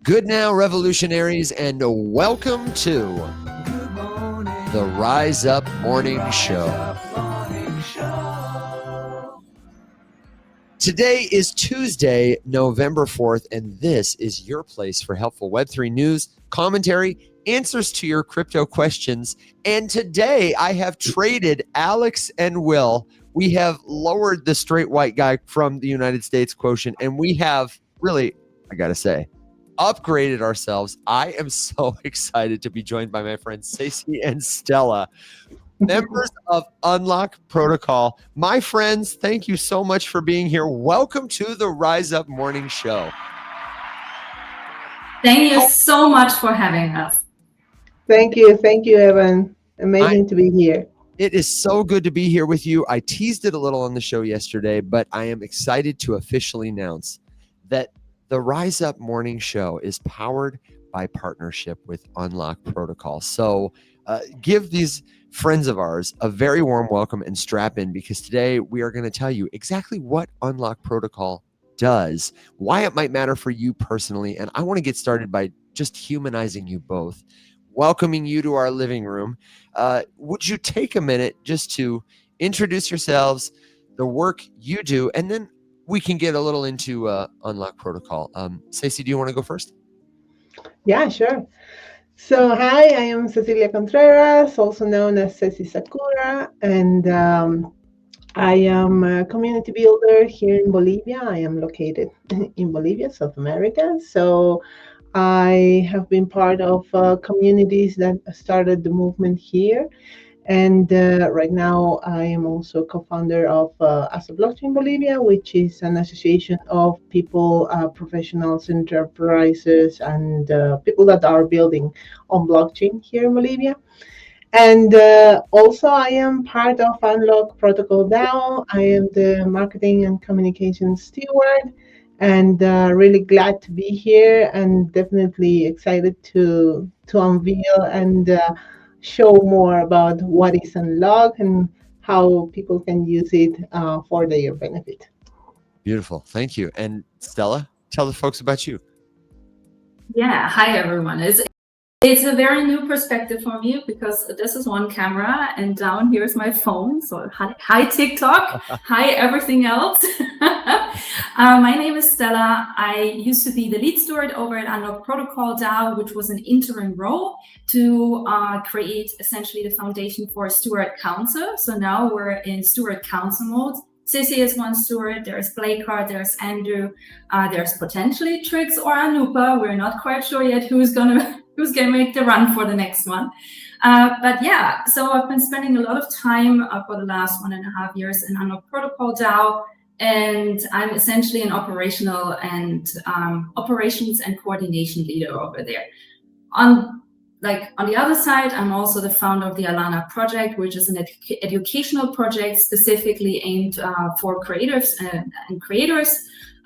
Good now, revolutionaries, and welcome to the Rise Up Morning Show. Today is Tuesday, November 4th, and this is your place for helpful Web3 news, commentary, answers to your crypto questions. And today I have traded Alex and Will. We have lowered the straight white guy from the United States quotient, and we have really, I gotta say, upgraded ourselves. I am so excited to be joined by my friends Stacey and Stella, members of Unlock Protocol. My friends, thank you so much for being here. Welcome to the Rise Up Morning Show. Thank you so much for having us. Thank you, Evan. Amazing to be here. It is so good to be here with you. I teased it a little on the show yesterday, but I am excited to officially announce that the Rise Up Morning Show is powered by partnership with Unlock Protocol. So give these friends of ours a very warm welcome and strap in, because today we are going to tell you exactly what Unlock Protocol does, why it might matter for you personally. And I want to get started by just humanizing you both, welcoming you to our living room. Would you take a minute just to introduce yourselves, the work you do, and then we can get a little into Unlock Protocol. Stacey, do you want to go first? Yeah, sure. So, hi, I am Cecilia Contreras, also known as Ceci Sakura, and I am a community builder here in Bolivia. I am located in Bolivia, South America. So I have been part of communities that started the movement here. And right now, I am also co-founder of As a Blockchain Bolivia, which is an association of people, professionals, enterprises, and people that are building on blockchain here in Bolivia. And also, I am part of Unlock Protocol DAO. I am the marketing and communication steward, and really glad to be here, and definitely excited to unveil and show more about what is Unlock and how people can use it for their benefit. Beautiful. Thank you. And Stella, tell the folks about you. Yeah. Hi, everyone. It's a very new perspective for me, because this is one camera and down here is my phone. So hi TikTok, hi everything else. My name is Stella. I used to be the lead steward over at Unlock Protocol DAO, which was an interim role to create essentially the foundation for Steward Council. So now we're in Steward Council mode. Sissy is one steward, there's Blakehart, there's Andrew, there's potentially Trix or Anupa. We're not quite sure yet who's gonna make the run for the next one. But yeah, so I've been spending a lot of time for the last 1.5 years in Unlock Protocol DAO, and I'm essentially an operational and operations and coordination leader over there. On the other side, I'm also the founder of the Alana project, which is an educational project specifically aimed for creators and creators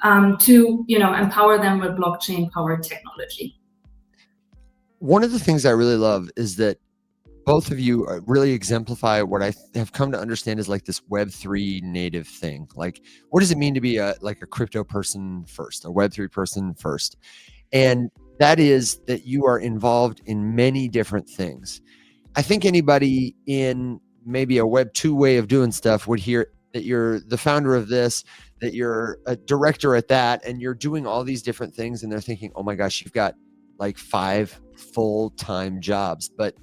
to empower them with blockchain-powered technology. One of the things I really love is that both of you really exemplify what I have come to understand is like this Web3 native thing. Like, what does it mean to be a crypto person first, a Web3 person first? And that is that you are involved in many different things. I think anybody in maybe a Web2 way of doing stuff would hear that you're the founder of this, that you're a director at that, and you're doing all these different things, and they're thinking, oh my gosh, you've got like 5 full-time jobs. But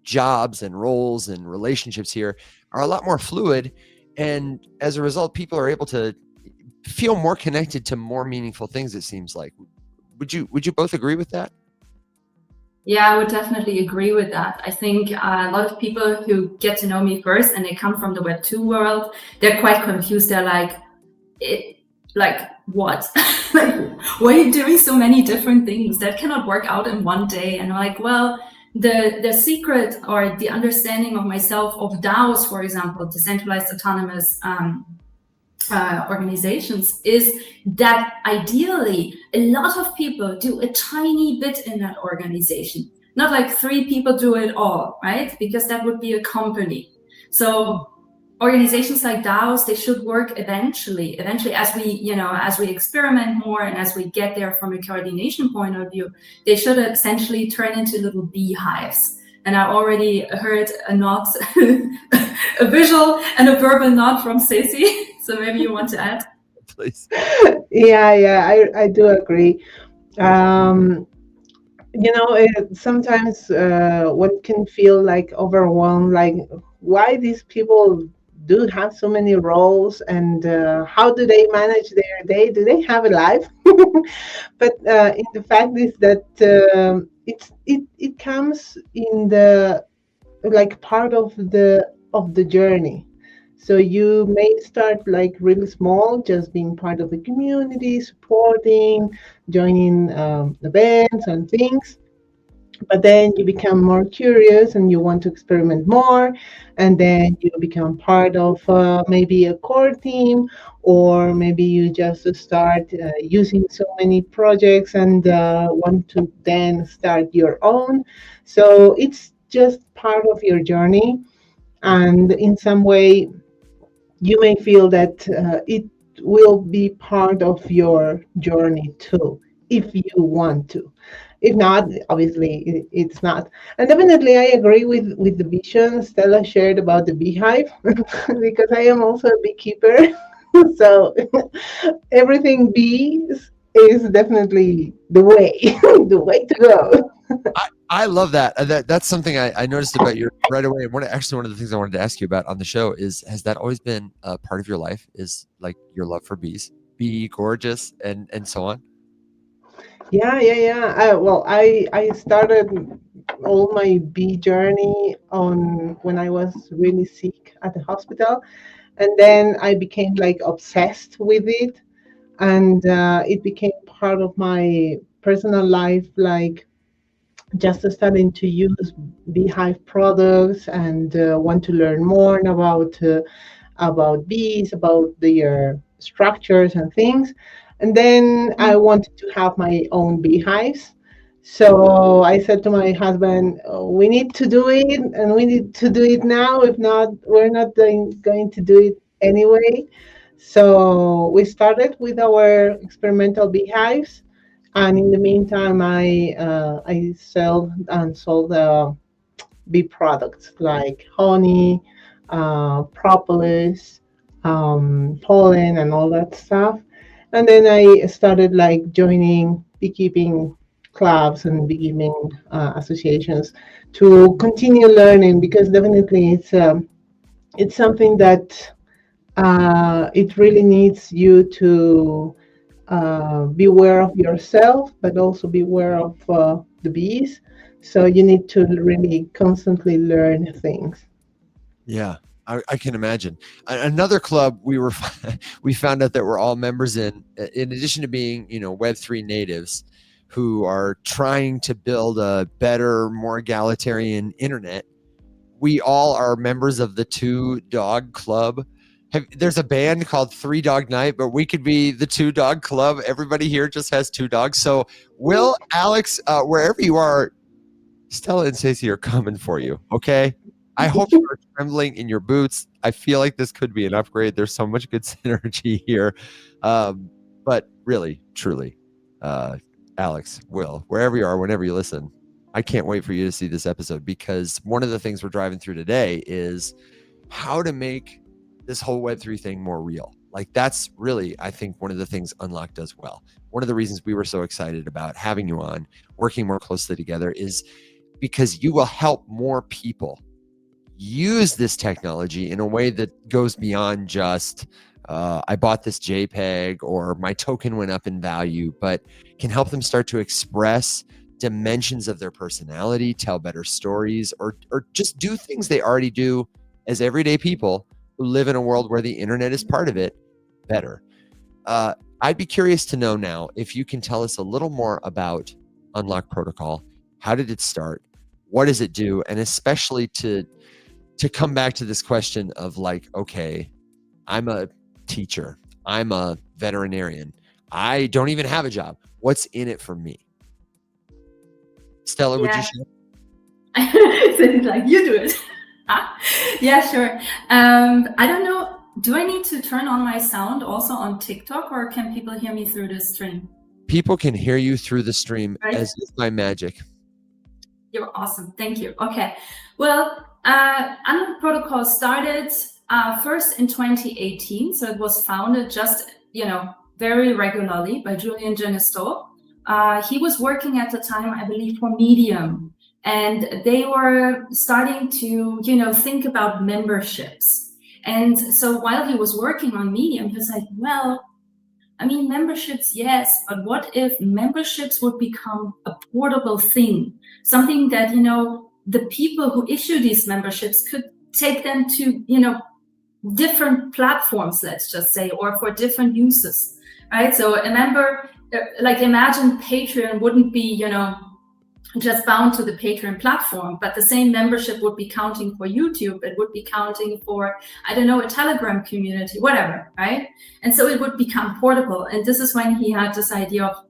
jobs and roles and relationships here are a lot more fluid, and as a result, people are able to feel more connected to more meaningful things, it seems like. Would you both agree with that? Yeah, I would definitely agree with that. I think a lot of people who get to know me first and they come from the Web2 world, they're quite confused. They're like, what? Why are you doing so many different things that cannot work out in one day? And I'm like, well, the secret or the understanding of myself of DAOs, for example, decentralized autonomous organizations, is that ideally a lot of people do a tiny bit in that organization, not like 3 people do it all, right? Because that would be a company. So organizations like DAOs, they should work eventually as we experiment more and as we get there from a coordination point of view, they should essentially turn into little beehives. And I already heard a nod, a visual and a verbal nod from Ceci. So maybe you want to add? Please. Yeah, I do agree. Um, sometimes one can feel like overwhelmed, like why these people do have so many roles, and how do they manage their day? Do they have a life? But the fact is that it comes in the like part of the journey. So you may start like really small, just being part of the community, supporting, joining events and things. But then you become more curious and you want to experiment more, and then you become part of maybe a core team, or maybe you just start using so many projects and want to then start your own. So it's just part of your journey, and in some way you may feel that it will be part of your journey too, if you want to. If not, obviously it's not. And definitely I agree with the vision Stella shared about the beehive, because I am also a beekeeper. So everything bees is definitely the way, the way to go. I love that. That's something I noticed about you right away. One of the things I wanted to ask you about on the show is, has that always been a part of your life? Is like your love for bees, be gorgeous, and so on? Yeah. Well, I started all my bee journey on when I was really sick at the hospital, and then I became like obsessed with it, and it became part of my personal life, like just starting to use beehive products and want to learn more about bees, about their structures and things. And then I wanted to have my own beehives. So I said to my husband, "Oh, we need to do it, and we need to do it now. If not, we're not going to do it anyway." So we started with our experimental beehives, and in the meantime, I sell and sold bee products like honey, propolis, pollen, and all that stuff. And then I started like joining beekeeping clubs and beekeeping associations to continue learning, because definitely it's something that it really needs you to be aware of yourself, but also be aware of the bees. So you need to really constantly learn things. Yeah, I can imagine. Another club we found out that we're all members in addition to being, Web3 natives who are trying to build a better, more egalitarian internet. We all are members of the Two Dog Club. There's a band called Three Dog Night, but we could be the Two Dog Club. Everybody here just has two dogs. So, Will, Alex, wherever you are, Stella and Stacey are coming for you. Okay. I hope you are trembling in your boots. I feel like this could be an upgrade. There's so much good synergy here. But really, truly, Alex, Will, wherever you are, whenever you listen, I can't wait for you to see this episode, because one of the things we're driving through today is how to make this whole Web3 thing more real. Like, that's really, I think, one of the things Unlock does well. One of the reasons we were so excited about having you on, working more closely together, is because you will help more people use this technology in a way that goes beyond just I bought this JPEG or my token went up in value, but can help them start to express dimensions of their personality, tell better stories, or just do things they already do as everyday people who live in a world where the internet is part of it better. I'd be curious to know now if you can tell us a little more about Unlock Protocol. How did it start? What does it do? And especially to come back to this question of like, okay, I'm a teacher, I'm a veterinarian, I don't even have a job. What's in it for me? Stella, would you share? So like, you do it. Yeah, sure. I don't know. Do I need to turn on my sound also on TikTok, or can people hear me through the stream? People can hear you through the stream Right. as if by magic. You're awesome. Thank you. Okay. Well, Unlock Protocol started first in 2018. So it was founded just, very regularly by Julian Genesto. He was working at the time, I believe, for Medium. And they were starting to, think about memberships. And so while he was working on Medium, he was like, well, I mean, memberships, yes, but what if memberships would become a portable thing? Something that, the people who issue these memberships could take them to, different platforms, let's just say, or for different uses, right? So imagine Patreon wouldn't be, just bound to the Patreon platform, but the same membership would be counting for YouTube. It would be counting for, I don't know, a Telegram community, whatever, right? And so it would become portable. And this is when he had this idea of,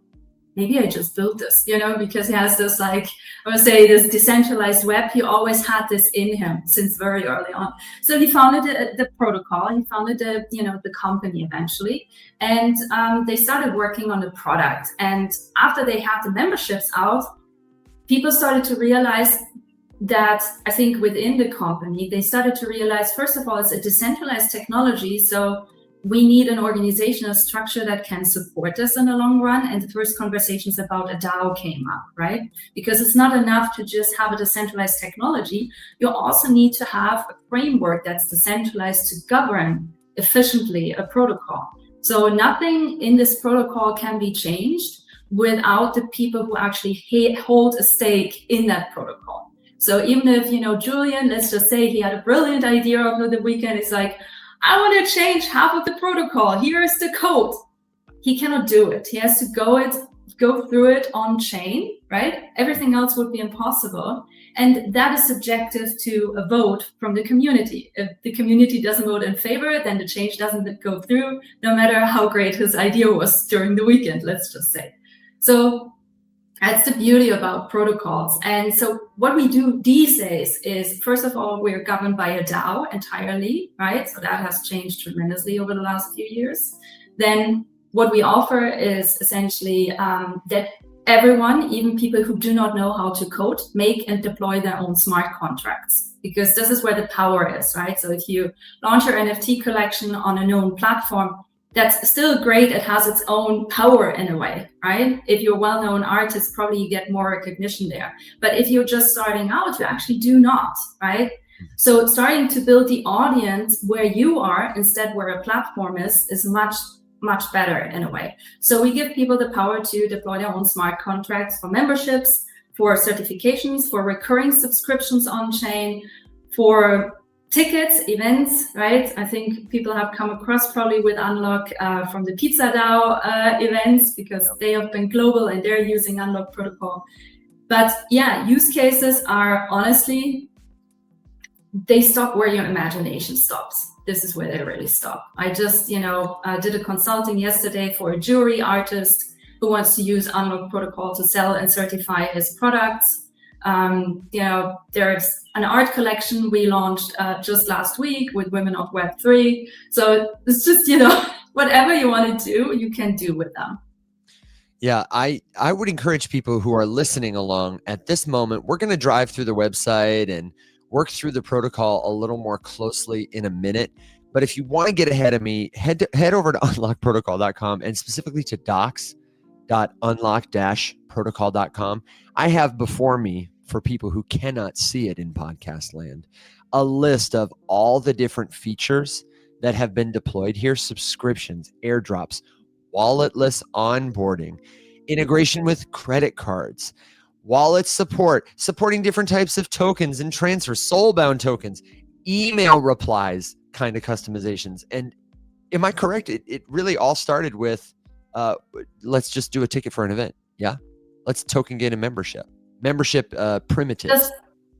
maybe I just built this, because he has this, this decentralized web. He always had this in him since very early on. So he founded the protocol. He founded the company eventually. And they started working on the product. And after they had the memberships out, people started to realize that, I think within the company, they started to realize, first of all, it's a decentralized technology. So we need an organizational structure that can support this in the long run. And the first conversations about a DAO came up, right? Because it's not enough to just have a decentralized technology. You also need to have a framework that's decentralized to govern efficiently a protocol. So nothing in this protocol can be changed without the people who actually hold a stake in that protocol. So even if, Julian, let's just say he had a brilliant idea over the weekend, it's like, I want to change half of the protocol. Here is the code. He cannot do it. He has to go through it on chain, right? Everything else would be impossible. And that is subjective to a vote from the community. If the community doesn't vote in favor, then the change doesn't go through, no matter how great his idea was during the weekend, let's just say. So that's the beauty about protocols. And so what we do these days is, first of all, we're governed by a DAO entirely, right? So that has changed tremendously over the last few years. Then what we offer is essentially that everyone, even people who do not know how to code, make and deploy their own smart contracts, because this is where the power is, right? So if you launch your NFT collection on a known platform, that's still great. It has its own power in a way, right? If you're a well-known artist, probably you get more recognition there. But if you're just starting out, you actually do not, right? So starting to build the audience where you are instead where a platform is much, much better in a way. So we give people the power to deploy their own smart contracts for memberships, for certifications, for recurring subscriptions on chain, for tickets, events, right? I think people have come across probably with Unlock from the Pizza DAO events, because they have been global and they're using Unlock protocol. But yeah, use cases are honestly, they stop where your imagination stops. This is where they really stop. I just, did a consulting yesterday for a jewelry artist who wants to use Unlock protocol to sell and certify his products. There's an art collection we launched just last week with Women of Web3. So it's just, whatever you want to do, you can do with them. Yeah, I would encourage people who are listening along at this moment. We're going to drive through the website and work through the protocol a little more closely in a minute. But if you want to get ahead of me, head over to unlockprotocol.com and specifically to docs.unlock-protocol.com. I have before me, for people who cannot see it in podcast land, a list of all the different features that have been deployed here: subscriptions, airdrops, walletless onboarding, integration with credit cards, wallet support, supporting different types of tokens and transfers, soulbound tokens, email replies, kind of customizations. And am I correct? It really all started with, let's just do a ticket for an event. Yeah. Let's token gain a membership primitives.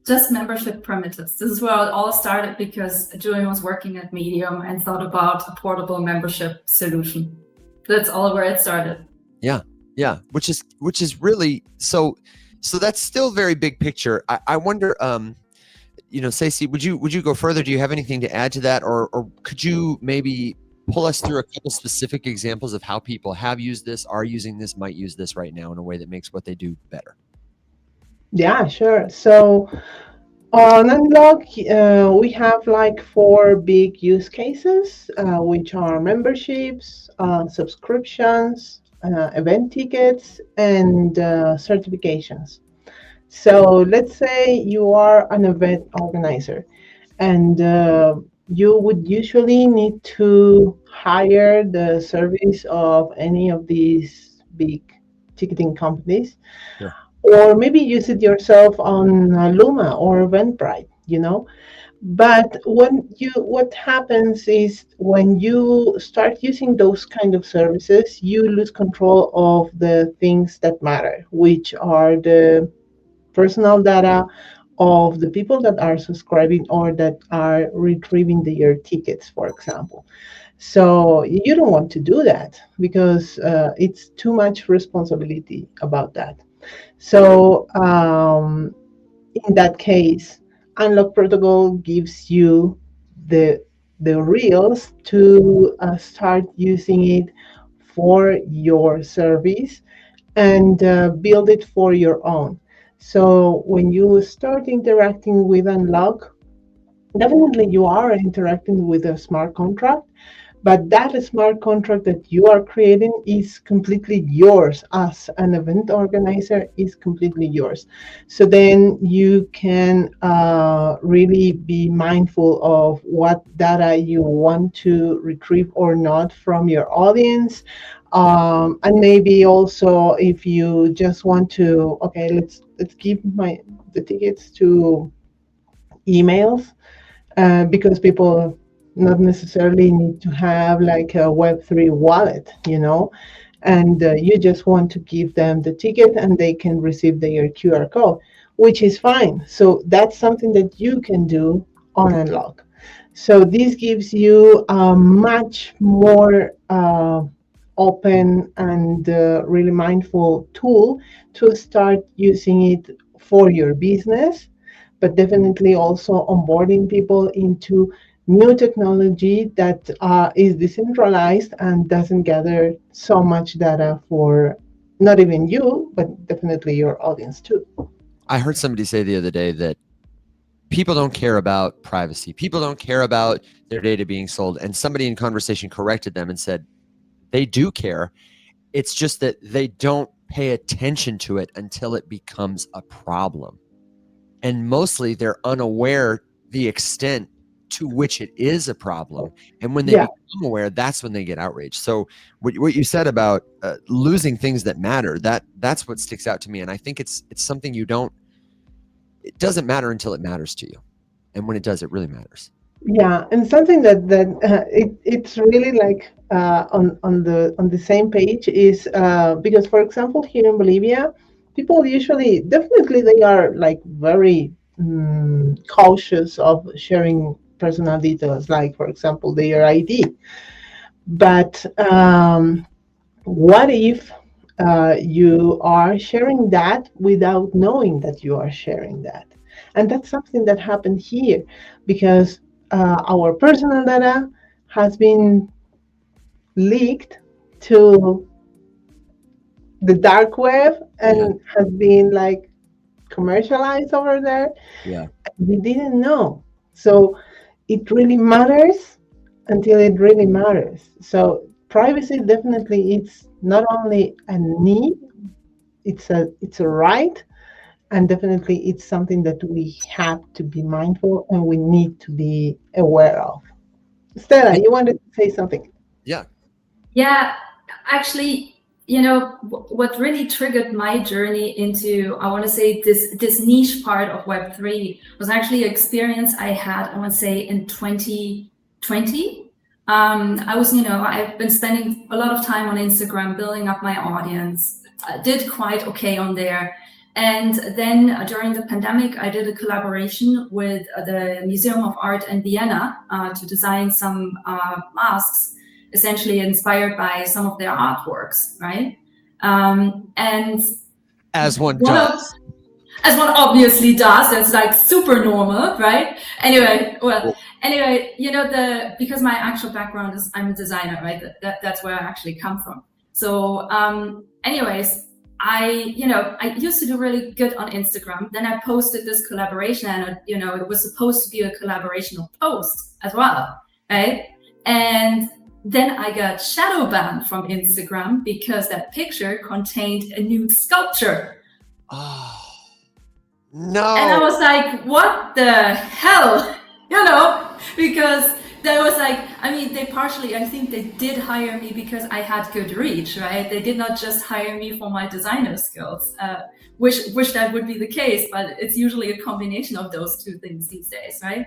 Just membership primitives. This is where it all started, because Julian was working at Medium and thought about a portable membership solution. That's all where it started. Yeah. Which is really so that's still very big picture. I wonder, Stacey, would you go further? Do you have anything to add to that, or could you maybe pull us through a couple specific examples of how people have used this, are using this, might use this right now in a way that makes what they do better? Yeah, sure. So on Unlock, we have like 4 big use cases, which are memberships, subscriptions, event tickets, and certifications. So let's say you are an event organizer, and you would usually need to hire the service of any of these big ticketing companies, Sure. or maybe use it yourself on Luma or Eventbrite, But what happens is when you start using those kind of services, you lose control of the things that matter, which are the personal data of the people that are subscribing or that are retrieving their tickets, for example. So you don't want to do that because it's too much responsibility about that. So in that case, Unlock Protocol gives you the rails to start using it for your service and build it for your own. So when you start interacting with Unlock, definitely you are interacting with a smart contract, but that smart contract that you are creating is completely yours as an event organizer, is completely yours. So then you can really be mindful of what data you want to retrieve or not from your audience. And maybe also if you just want to, okay, let's give the tickets to emails, because people not necessarily need to have like a Web3 wallet, and you just want to give them the ticket and they can receive their QR code, which is fine. So that's something that you can do on Unlock. So this gives you a much more open and really mindful tool to start using it for your business, but definitely also onboarding people into new technology that is decentralized and doesn't gather so much data for not even you, but definitely your audience too. I heard somebody say the other day that people don't care about privacy. People don't care about their data being sold. And somebody in conversation corrected them and said, they do care. It's just that they don't pay attention to it until it becomes a problem. And mostly they're unaware the extent to which it is a problem. And when they become aware, that's when they get outraged. So what you said about losing things that matter, that's what sticks out to me. And I think it's something it doesn't matter until it matters to you. And when it does, it really matters. Yeah, and something that it's really like on the same page is because, for example, here in Bolivia, people usually definitely they are like very cautious of sharing personal details, like for example their ID. But what if you are sharing that without knowing that you are sharing that? And that's something that happened here because our personal data has been leaked to the dark web and has been like commercialized over there. Yeah. We didn't know. So it really matters until it really matters. So privacy definitely it's not only a need, it's a right, and definitely it's something that we have to be mindful and we need to be aware of. Stella, you wanted to say something? Yeah, actually, what really triggered my journey into, I want to say, this niche part of Web3 was actually an experience I had, I want to say, in 2020. I've been spending a lot of time on Instagram, building up my audience. I did quite okay on there. And then during the pandemic, I did a collaboration with the Museum of Art in Vienna to design some masks, essentially inspired by some of their artworks, right? And as one does. as one obviously does. That's like super normal, right? Anyway, because my actual background is I'm a designer, right? That's where I actually come from. So, anyways, I used to do really good on Instagram. Then I posted this collaboration, and it was supposed to be a collaborational post as well, right? And then I got shadow banned from Instagram because that picture contained a nude sculpture. Oh, no. And I was like, what the hell? Because there was like, I think they did hire me because I had good reach, right? They did not just hire me for my designer skills, wish that would be the case, but it's usually a combination of those two things these days, right?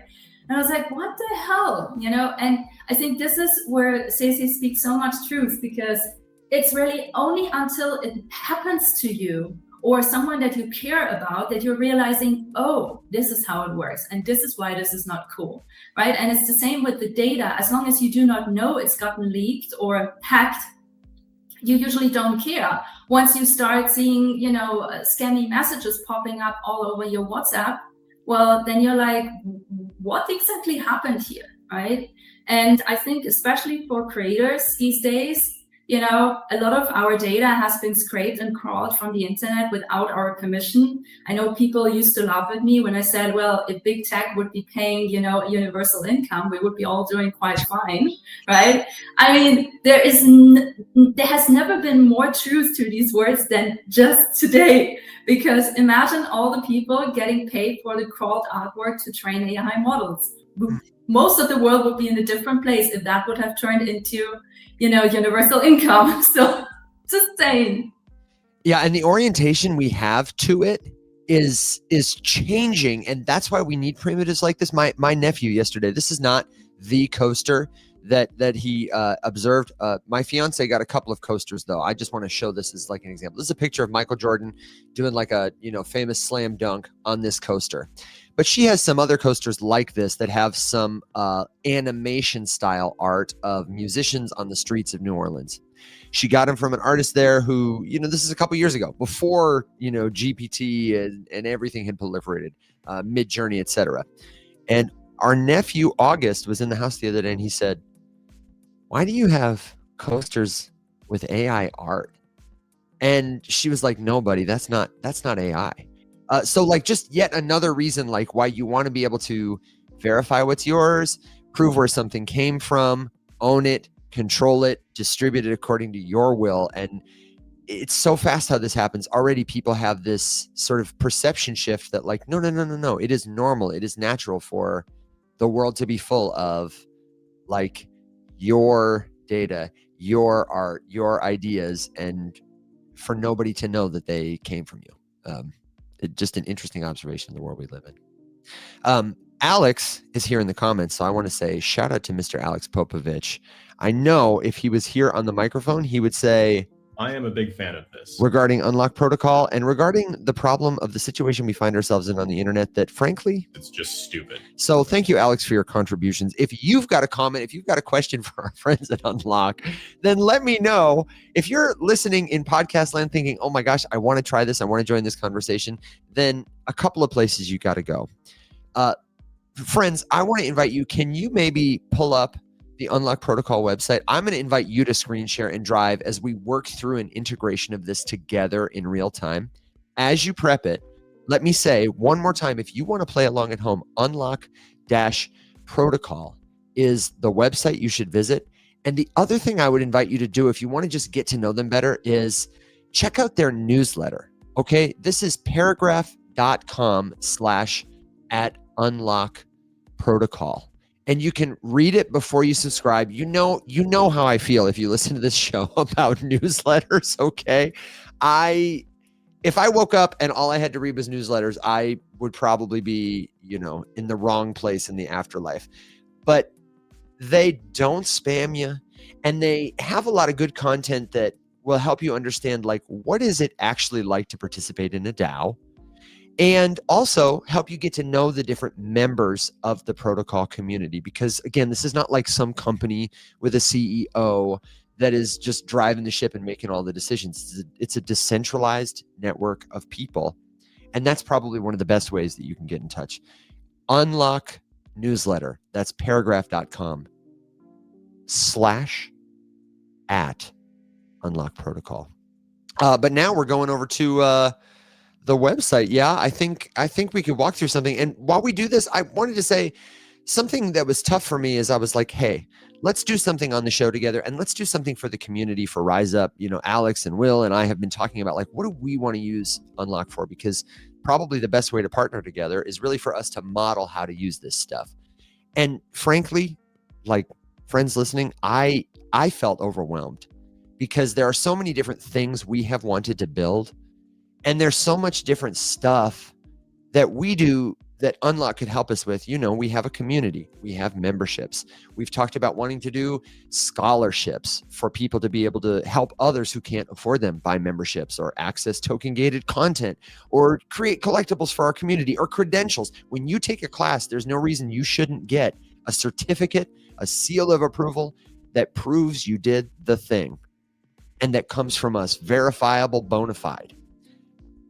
And I was like, what the hell, And I think this is where Ceci speaks so much truth, because it's really only until it happens to you or someone that you care about that you're realizing, oh, this is how it works. And this is why this is not cool, right? And it's the same with the data. As long as you do not know it's gotten leaked or hacked, you usually don't care. Once you start seeing, scammy messages popping up all over your WhatsApp, well, then you're like, what exactly happened here, right? And I think especially for creators these days, a lot of our data has been scraped and crawled from the internet without our permission. I know people used to laugh at me when I said, well, if big tech would be paying, universal income, we would be all doing quite fine, right? I mean, there has never been more truth to these words than just today, because imagine all the people getting paid for the crawled artwork to train AI models. Most of the world would be in a different place if that would have turned into universal income. So just saying. Yeah, and the orientation we have to it is changing, and that's why we need primitives like this. My nephew yesterday, this is not the coaster that he observed. My fiance got a couple of coasters though. I just want to show this as like an example. This is a picture of Michael Jordan doing like a famous slam dunk on this coaster. But she has some other coasters like this that have some animation style art of musicians on the streets of New Orleans. She got them from an artist there who, this is a couple years ago, before, GPT and everything had proliferated, Mid-Journey, etc. And our nephew, August, was in the house the other day, and he said, why do you have coasters with AI art? And she was like, no, buddy, that's not AI. So like just yet another reason like why you want to be able to verify what's yours, prove where something came from, own it, control it, distribute it according to your will. And it's so fast how this happens. Already people have this sort of perception shift that like, no. It is normal. It is natural for the world to be full of like your data, your art, your ideas, and for nobody to know that they came from you. Just an interesting observation of the world we live in. Alex is here in the comments, so I want to say shout out to Mr. Alex Popovich. I know if he was here on the microphone, he would say, I am a big fan of this. Regarding Unlock Protocol and regarding the problem of the situation we find ourselves in on the internet that frankly, it's just stupid. So thank you, Alex, for your contributions. If you've got a comment, if you've got a question for our friends at Unlock, then let me know. If you're listening in podcast land thinking, oh my gosh, I want to try this, I want to join this conversation, then a couple of places you got to go. Friends, I want to invite you. Can you maybe pull up the Unlock Protocol website? I'm going to invite you to screen share and drive as we work through an integration of this together in real time. As you prep it, let me say one more time, if you want to play along at home, Unlock-Protocol is the website you should visit. And the other thing I would invite you to do if you want to just get to know them better is check out their newsletter. Okay, this is paragraph.com/@unlock-protocol. And you can read it before you subscribe. You know how I feel if you listen to this show about newsletters, okay? If I woke up and all I had to read was newsletters, I would probably be, in the wrong place in the afterlife. But they don't spam you, and they have a lot of good content that will help you understand, like, what is it actually like to participate in a DAO? And also help you get to know the different members of the protocol community. Because again, this is not like some company with a CEO that is just driving the ship and making all the decisions. It's a decentralized network of people. And that's probably one of the best ways that you can get in touch. Unlock newsletter. That's paragraph.com/@unlock protocol. But now we're going over to the website. Yeah, I think we could walk through something. And while we do this, I wanted to say something that was tough for me is I was like, hey, let's do something on the show together, and let's do something for the community, for Rise Up. You know, Alex and Will and I have been talking about, like, what do we want to use Unlock for? Because probably the best way to partner together is really for us to model how to use this stuff. And frankly, like, friends listening, I felt overwhelmed because there are so many different things we have wanted to build, and there's so much different stuff that we do that Unlock could help us with. You know, we have a community, we have memberships. We've talked about wanting to do scholarships for people to be able to help others who can't afford them buy memberships, or access token gated content, or create collectibles for our community, or credentials. When you take a class, there's no reason you shouldn't get a certificate, a seal of approval that proves you did the thing, and that comes from us, verifiable, bona fide.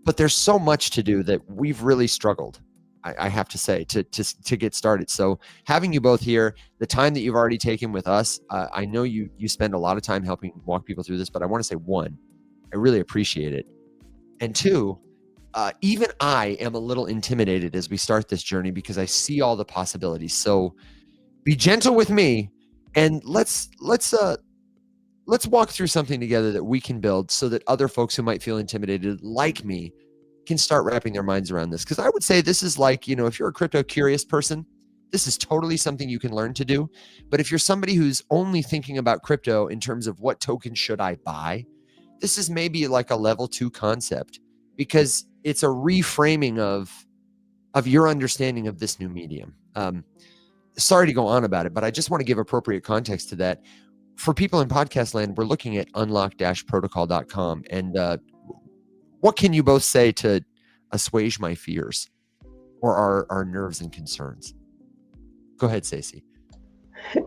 But there's so much to do that we've really struggled, I have to say, to get started. So having you both here, the time that you've already taken with us, I know you spend a lot of time helping walk people through this, but I want to say, one, I really appreciate it. And two, even I am a little intimidated as we start this journey because I see all the possibilities. So be gentle with me, and let's walk through something together that we can build so that other folks who might feel intimidated like me can start wrapping their minds around this. Because I would say this is like, you know, if you're a crypto curious person, this is totally something you can learn to do. But if you're somebody who's only thinking about crypto in terms of what token should I buy, this is maybe like a level 2 concept, because it's a reframing of your understanding of this new medium. Sorry to go on about it, but I just want to give appropriate context to that. For people in podcast land, we're looking at unlock-protocol.com. And what can you both say to assuage my fears or our nerves and concerns? Go ahead, Stacey.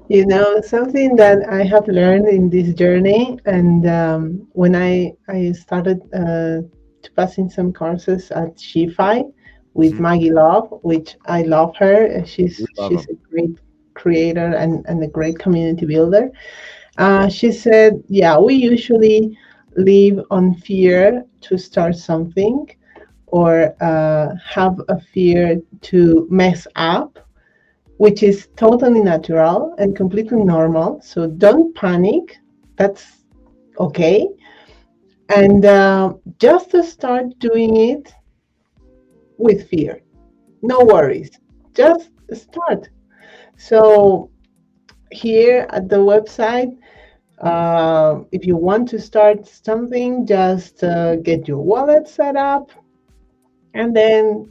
You know, something that I have learned in this journey, and when I started to passing some courses at SheFi with Maggie Love, which I love her. She's a great creator and a great community builder. She said, yeah, we usually live on fear to start something, or have a fear to mess up, which is totally natural and completely normal. So don't panic. That's okay. And just to start doing it with fear. No worries. Just start. So here at the website, if you want to start something, just get your wallet set up and then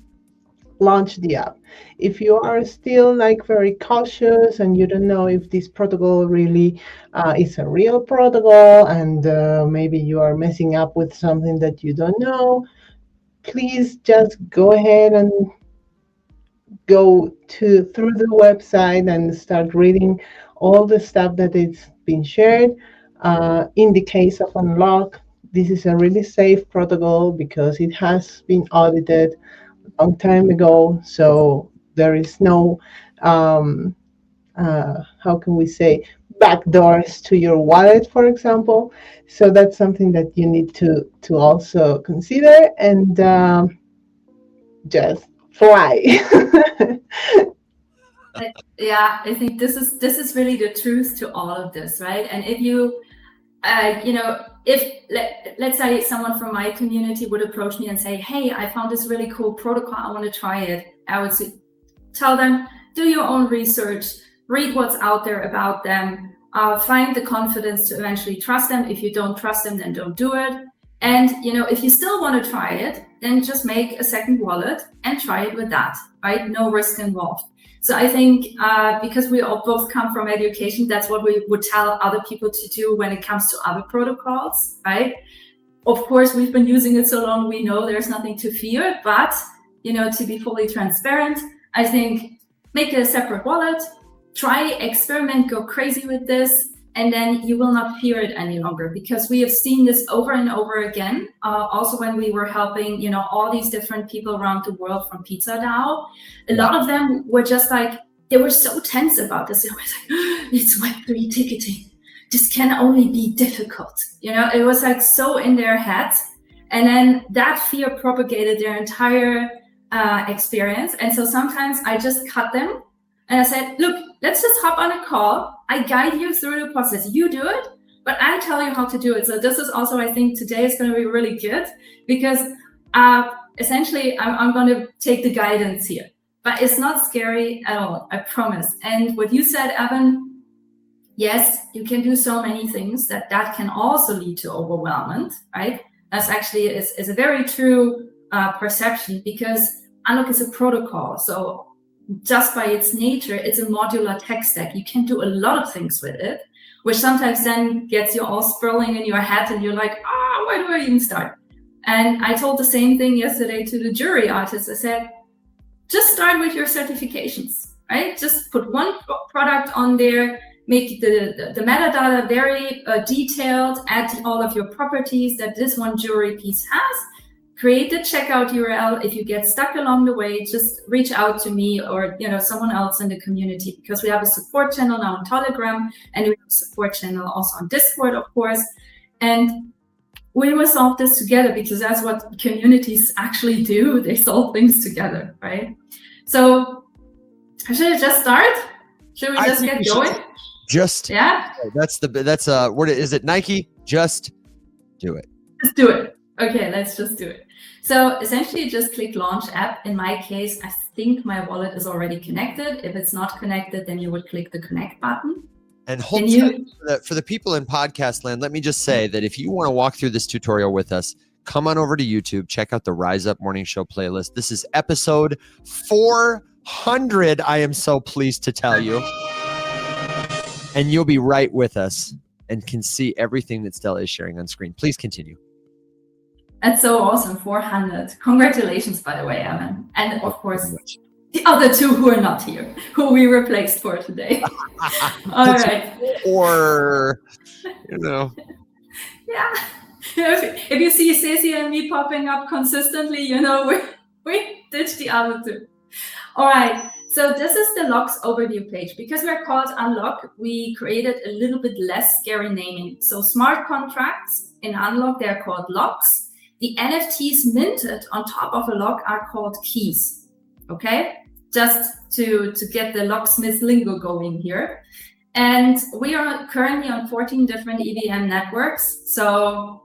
launch the app. If you are still like very cautious and you don't know if this protocol really is a real protocol, and maybe you are messing up with something that you don't know, please just go ahead and go through the website and start reading all the stuff that is being shared. In the case of Unlock, this is a really safe protocol because it has been audited a long time ago. So there is no, how can we say, backdoors to your wallet, for example. So that's something that you need to also consider, and just fly. Yeah, I think this is really the truth to all of this, right? And if you, let's say someone from my community would approach me and say, hey, I found this really cool protocol, I want to try it. I would tell them, do your own research, read what's out there about them, find the confidence to eventually trust them. If you don't trust them, then don't do it. And, if you still want to try it, then just make a second wallet and try it with that, right? No risk involved. So I think because we all both come from education, that's what we would tell other people to do when it comes to other protocols, right? Of course, we've been using it so long, we know there's nothing to fear, but, to be fully transparent, I think make a separate wallet, try, experiment, go crazy with this. and then you will not fear it any longer, because we have seen this over and over again. Also, when we were helping, all these different people around the world from Pizza DAO, a lot of them were just like, they were so tense about this. They were like, it's Web3 ticketing. This can only be difficult. It was like so in their heads. And then that fear propagated their entire experience. And so sometimes I just cut them and I said, look, let's just hop on a call. I guide you through the process. You do it, but I tell you how to do it. So this is also, I think today is going to be really good, because essentially I'm going to take the guidance here. But it's not scary at all, I promise. And what you said, Evan, yes, you can do so many things that can also lead to overwhelmment, right? That's actually is a very true perception, because Unlock is a protocol. So just by its nature, it's a modular tech stack. You can do a lot of things with it, which sometimes then gets you all sprawling in your head and you're like, where do I even start? And I told the same thing yesterday to the jury artists. I said, just start with your certifications, right? Just put one product on there, make the metadata very detailed, add all of your properties that this one jury piece has, create the checkout URL. If you get stuck along the way, just reach out to me or someone else in the community, because we have a support channel now on Telegram, and we have a support channel also on Discord, of course. And we will solve this together, because that's what communities actually do. They solve things together, right? So should I just start? Should we just get going? That's what is it? Nike? Just do it. Just do it. Okay, let's just do it. So essentially just click launch app. In my case, I think my wallet is already connected. If it's not connected, then you would click the connect button. And hold tight for the people in podcast land. Let me just say that if you want to walk through this tutorial with us, come on over to YouTube, check out the Rise Up Morning Show playlist. This is episode 400. I am so pleased to tell you. And you'll be right with us and can see everything that Stella is sharing on screen. Please continue. That's so awesome. 400. Congratulations, by the way, Evan. And of course, the other two who are not here, who we replaced for today. All right. Or, Yeah. If you see Ceci and me popping up consistently, we ditched the other two. All right. So this is the Locks overview page. Because we're called Unlock, we created a little bit less scary naming. So smart contracts in Unlock, they're called locks. The NFTs minted on top of a lock are called keys. Okay? Just to get the locksmith lingo going here. And we are currently on 14 different EVM networks. So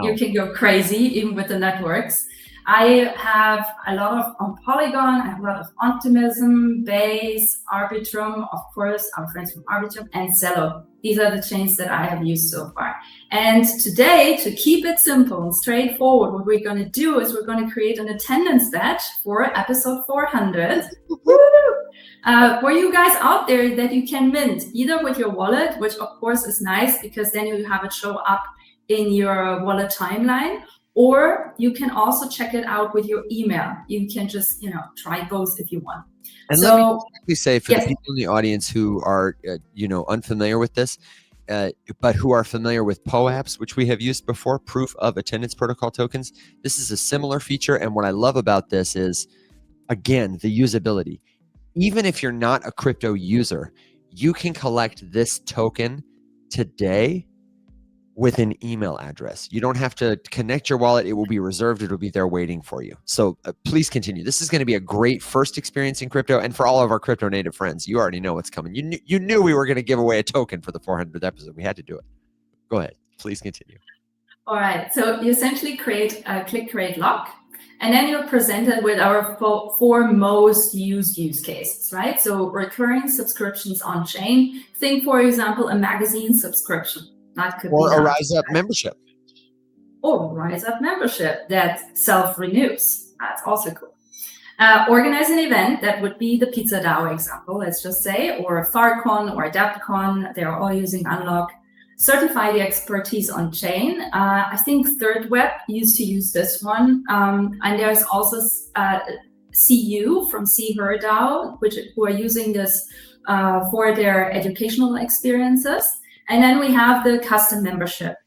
you can go crazy even with the networks. I have a lot of on Polygon, I have a lot of Optimism, Base, Arbitrum, of course, our friends from Arbitrum, and Celo. These are the chains that I have used so far. And today, to keep it simple and straightforward, what we're going to do is we're going to create an attendance badge for episode 400. For you guys out there that you can mint, either with your wallet, which of course is nice because then you have it show up in your wallet timeline, or you can also check it out with your email. You can just, try both if you want. And let me quickly say for the people in the audience who are, unfamiliar with this, but who are familiar with POAPs, which we have used before, proof of attendance protocol tokens. This is a similar feature. And what I love about this is, again, the usability. Even if you're not a crypto user, you can collect this token today with an email address. You don't have to connect your wallet. It will be reserved. It will be there waiting for you. So please continue. This is going to be a great first experience in crypto. And for all of our crypto native friends, you already know what's coming. You knew we were going to give away a token for the 400th episode. We had to do it. Go ahead. Please continue. All right. So you essentially click create lock. And then you're presented with our four most used use cases, right? So recurring subscriptions on chain. Think, for example, a magazine subscription. That could or be a Rise Up membership. Or a Rise Up membership that self-renews. That's also cool. Organize an event, that would be the Pizza DAO example, let's just say, or Farcon or Adaptcon. They're all using Unlock. Certify the expertise on chain. I think Third Web used to use this one. And there's also CU from See Her DAO, who are using this for their educational experiences. And then we have the custom membership.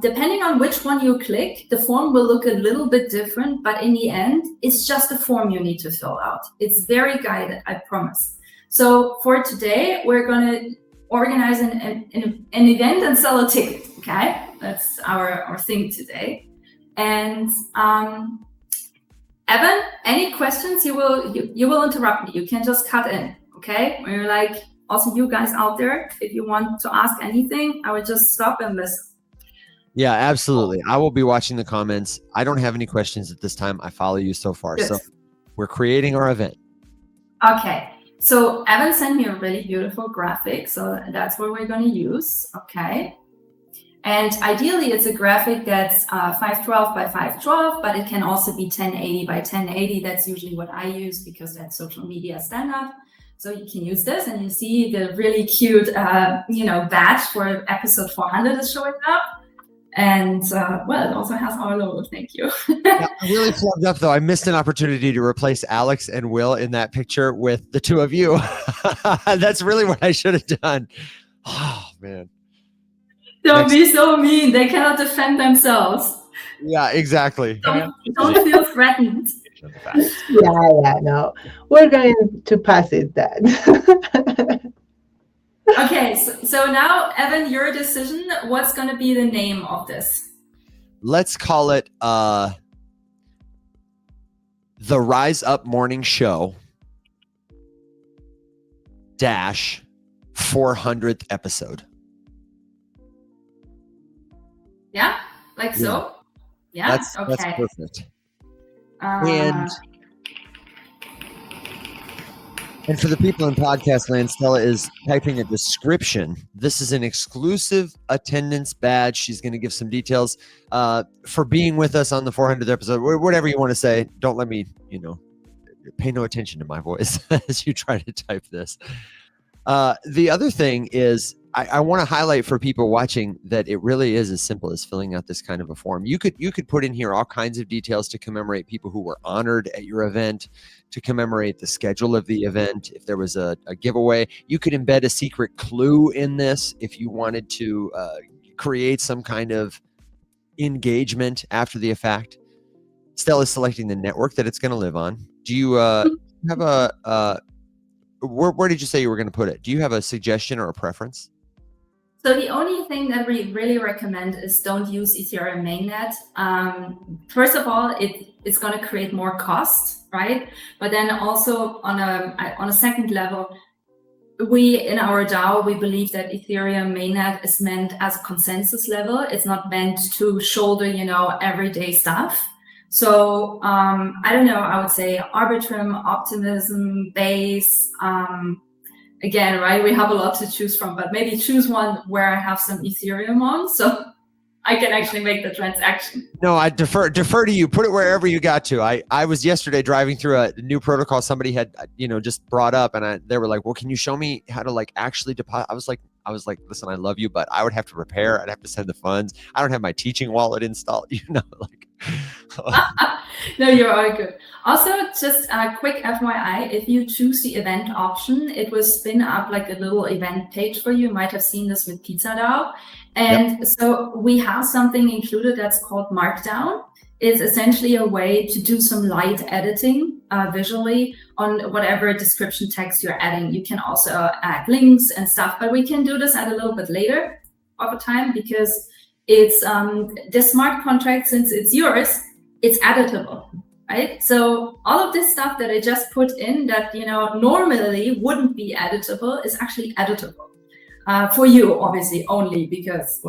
Depending on which one you click, the form will look a little bit different, but in the end, it's just a form you need to fill out. It's very guided, I promise. So for today, we're going to organize an event and sell a ticket, okay? That's our thing today. And Evan, any questions, you will interrupt me. You can just cut in, okay? When you're like, also you guys out there, if you want to ask anything, I would just stop and listen. Yeah, absolutely. I will be watching the comments. I don't have any questions at this time. I follow you so far. Good. So we're creating our event. Okay. So Evan sent me a really beautiful graphic. So that's what we're going to use. Okay. And ideally, it's a graphic that's 512 by 512, but it can also be 1080 by 1080. That's usually what I use because that's social media standard. So you can use this, and you see the really cute, badge for episode 400 is showing up. And well, it also has our logo. Thank you. Yeah, I really flubbed up though. I missed an opportunity to replace Alex and Will in that picture with the two of you. That's really what I should have done. Oh man. Don't be so mean. They cannot defend themselves. Yeah, exactly. Don't feel threatened. Yeah, no. We're going to pass it then. Okay, so now, Evan, your decision. What's going to be the name of this? Let's call it the Rise Up Morning Show - 400th episode. Yeah, like so? Yeah, That's okay. perfect. And for the people in podcast land, Stella is typing a description. This is an exclusive attendance badge. She's going to give some details for being with us on the 400th episode. Whatever you want to say. Don't let me, pay no attention to my voice as you try to type this. The other thing is I want to highlight for people watching that it really is as simple as filling out this kind of a form. You could put in here all kinds of details to commemorate people who were honored at your event, to commemorate the schedule of the event. If there was a giveaway, you could embed a secret clue in this if you wanted to create some kind of engagement after the fact. Stella's selecting the network that it's going to live on. Do you have a where did you say you were going to put it? Do you have a suggestion or a preference? So the only thing that we really recommend is don't use Ethereum mainnet. First of all, it's going to create more cost, right? But then also on a second level, in our DAO, we believe that Ethereum mainnet is meant as a consensus level. It's not meant to shoulder, everyday stuff. So I don't know, I would say Arbitrum, Optimism, Base, again, right, we have a lot to choose from, but maybe choose one where I have some Ethereum on, so I can actually make the transaction. No, I defer to you. Put it wherever you got to. I was yesterday driving through a new protocol somebody had, just brought up, and they were like, well, can you show me how to actually deposit? I was like, listen, I love you, but I would have to repair. I'd have to send the funds. I don't have my teaching wallet installed, No, you're all good. Also, just a quick FYI, if you choose the event option, it will spin up like a little event page for you. You might have seen this with PizzaDAO. And So we have something included that's called Markdown. It's essentially a way to do some light editing visually on whatever description text you're adding. You can also add links and stuff, but we can do this at a little bit later of a time because it's the smart contract, since it's yours, it's editable, right? So all of this stuff that I just put in that, normally wouldn't be editable is actually editable for you, obviously, only because,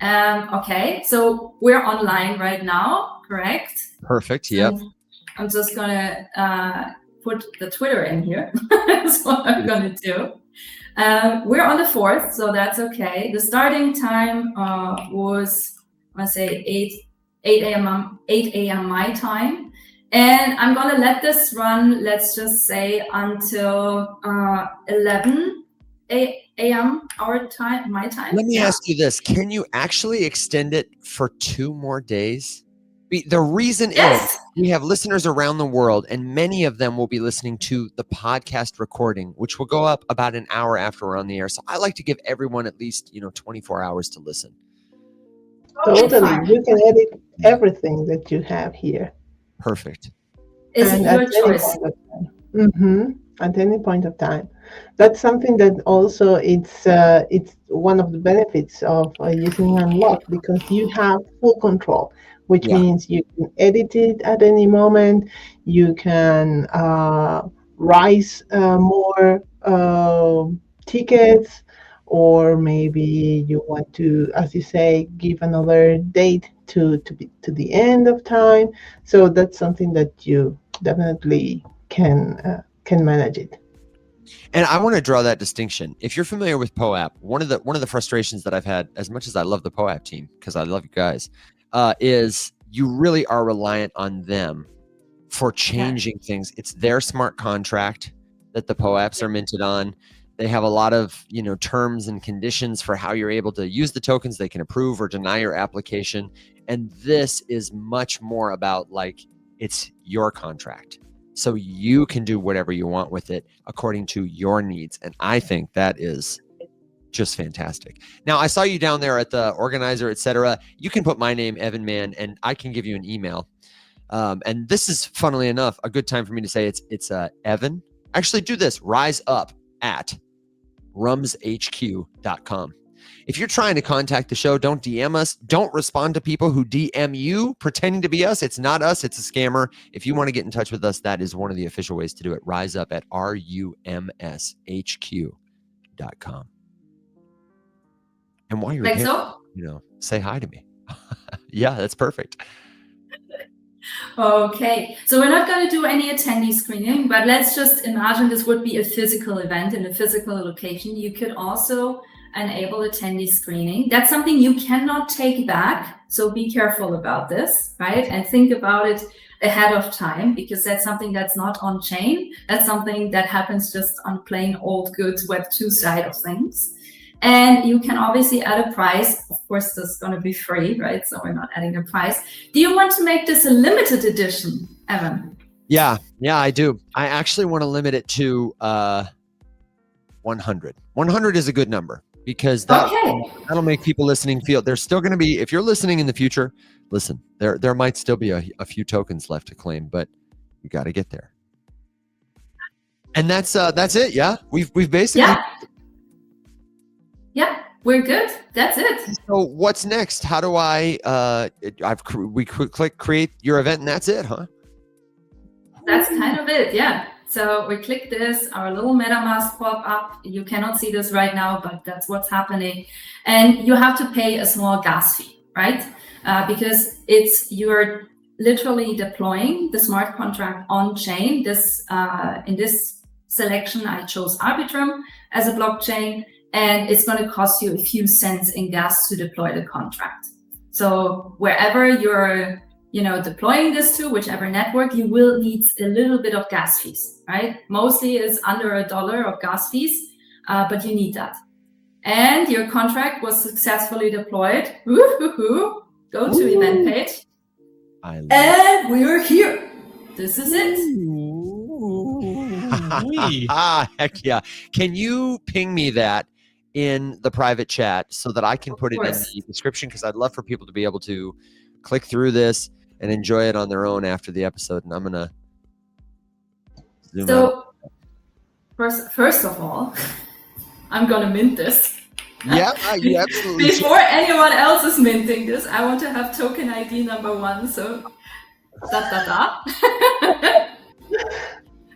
okay. So we're online right now, correct? Perfect. Yep. I'm just gonna put the Twitter in here. That's what I'm gonna do. We're on the 4th, so that's okay. The starting time was, I want to say 8 a.m. my time. And I'm going to let this run, let's just say, until 11 a.m. our time, my time. Let me ask you this. Can you actually extend it for 2 more days? The reason is Yes. we have listeners around the world, and many of them will be listening to the podcast recording, which will go up about an hour after we're on the air. So I like to give everyone at least 24 hours to listen. Totally. fine. You can edit everything that you have here. Perfect. Is it And your at any choice? point of time. At any point of time. That's something that also it's one of the benefits of using Unlock, because you have full control, which Yeah. means you can edit it at any moment. You can raise more tickets, or maybe you want to, as you say, give another date to the end of time. So that's something that you definitely can manage it. And I want to draw that distinction. If you're familiar with POAP, one of the frustrations that I've had, as much as I love the POAP team, because I love you guys, is you really are reliant on them for changing things. It's their smart contract that the POAPs are minted on. They have a lot of terms and conditions for how you're able to use the tokens. They can approve or deny your application. And this is much more about it's your contract. So you can do whatever you want with it according to your needs. And I think that is just fantastic. Now, I saw you down there at the organizer, etc. You can put my name, Evan Mann, and I can give you an email. And this is, funnily enough, a good time for me to say it's Evan. Actually, do this. Rise up at rumshq.com. If you're trying to contact the show, don't DM us. Don't respond to people who DM you pretending to be us. It's not us. It's a scammer. If you want to get in touch with us, that is one of the official ways to do it. Rise up at rumshq.com. And while you're Like there, so? say hi to me. Yeah, that's perfect. Okay, so we're not going to do any attendee screening, but let's just imagine this would be a physical event in a physical location. You could also enable attendee screening. That's something you cannot take back, so be careful about this, right? And think about it ahead of time, because that's something that's not on chain. That's something that happens just on plain old good Web 2 side of things. And you can obviously add a price. Of course, this is going to be free, right? So we're not adding a price. Do you want to make this a limited edition, Evan? Yeah, I do. I actually want to limit it to 100. 100 is a good number, because that'll make people listening feel there's still going to be, if you're listening in the future, listen, there might still be a few tokens left to claim, but you got to get there. And that's it. Yeah, we've basically. Yeah, we're good. That's it. So what's next? How do we click create your event, and that's it, huh? That's kind of it. Yeah. So we click this, our little MetaMask pop up. You cannot see this right now, but that's what's happening. And you have to pay a small gas fee, right? Because you're literally deploying the smart contract on chain. In this selection, I chose Arbitrum as a blockchain, and it's going to cost you a few cents in gas to deploy the contract. So wherever you're deploying this to, whichever network, you will need a little bit of gas fees, right? Mostly is under $1 of gas fees, but you need that. And your contract was successfully deployed. Woo-hoo-hoo. Go to event page. And we're here. This is it. Heck yeah. Can you ping me that in the private chat so that I can put it in the description? Because I'd love for people to be able to click through this and enjoy it on their own after the episode. And I'm gonna zoom out. First of all, I'm gonna mint this. Yeah, you absolutely Before anyone else is minting this, I want to have token ID number 1. So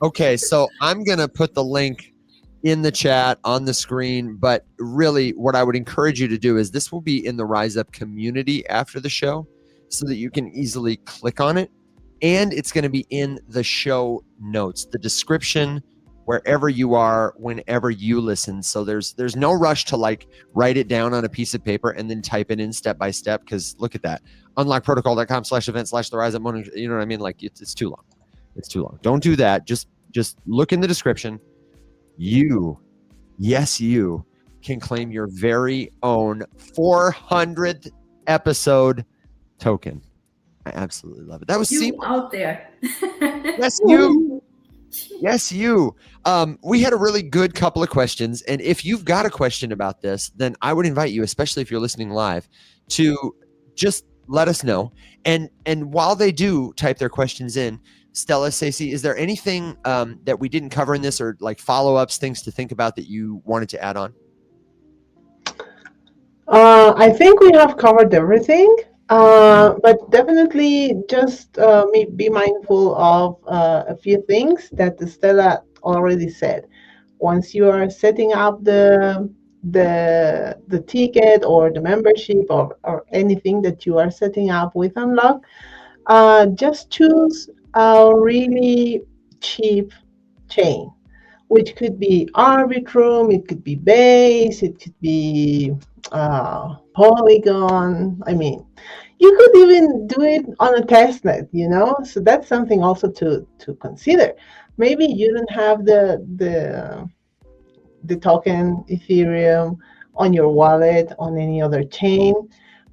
Okay, so I'm gonna put the link in the chat on the screen, but really what I would encourage you to do is this will be in the Rise Up community after the show, so that you can easily click on it, and it's going to be in the show notes, the description, wherever you are, whenever you listen. So there's no rush to write it down on a piece of paper and then type it in step by step, because look at that, unlockprotocol.com/event/the you know what I mean? It's too long. It's too long. Don't do that. Just look in the description. You can claim your very own 400th episode token. I absolutely love it. That was You seamless. out there. Yes, you. Yes, you. We had a really good couple of questions. And if you've got a question about this, then I would invite you, especially if you're listening live, to just let us know. And while they do type their questions in, Stella, Stacey, is there anything that we didn't cover in this, or like follow-ups, things to think about that you wanted to add on? I think we have covered everything, but definitely just be mindful of a few things that Stella already said. Once you are setting up the ticket or the membership or anything that you are setting up with Unlock, just choose a really cheap chain, which could be Arbitrum, it could be Base, it could be Polygon. I mean, you could even do it on a testnet, you know? So that's something also to consider. Maybe you don't have the token Ethereum on your wallet on any other chain,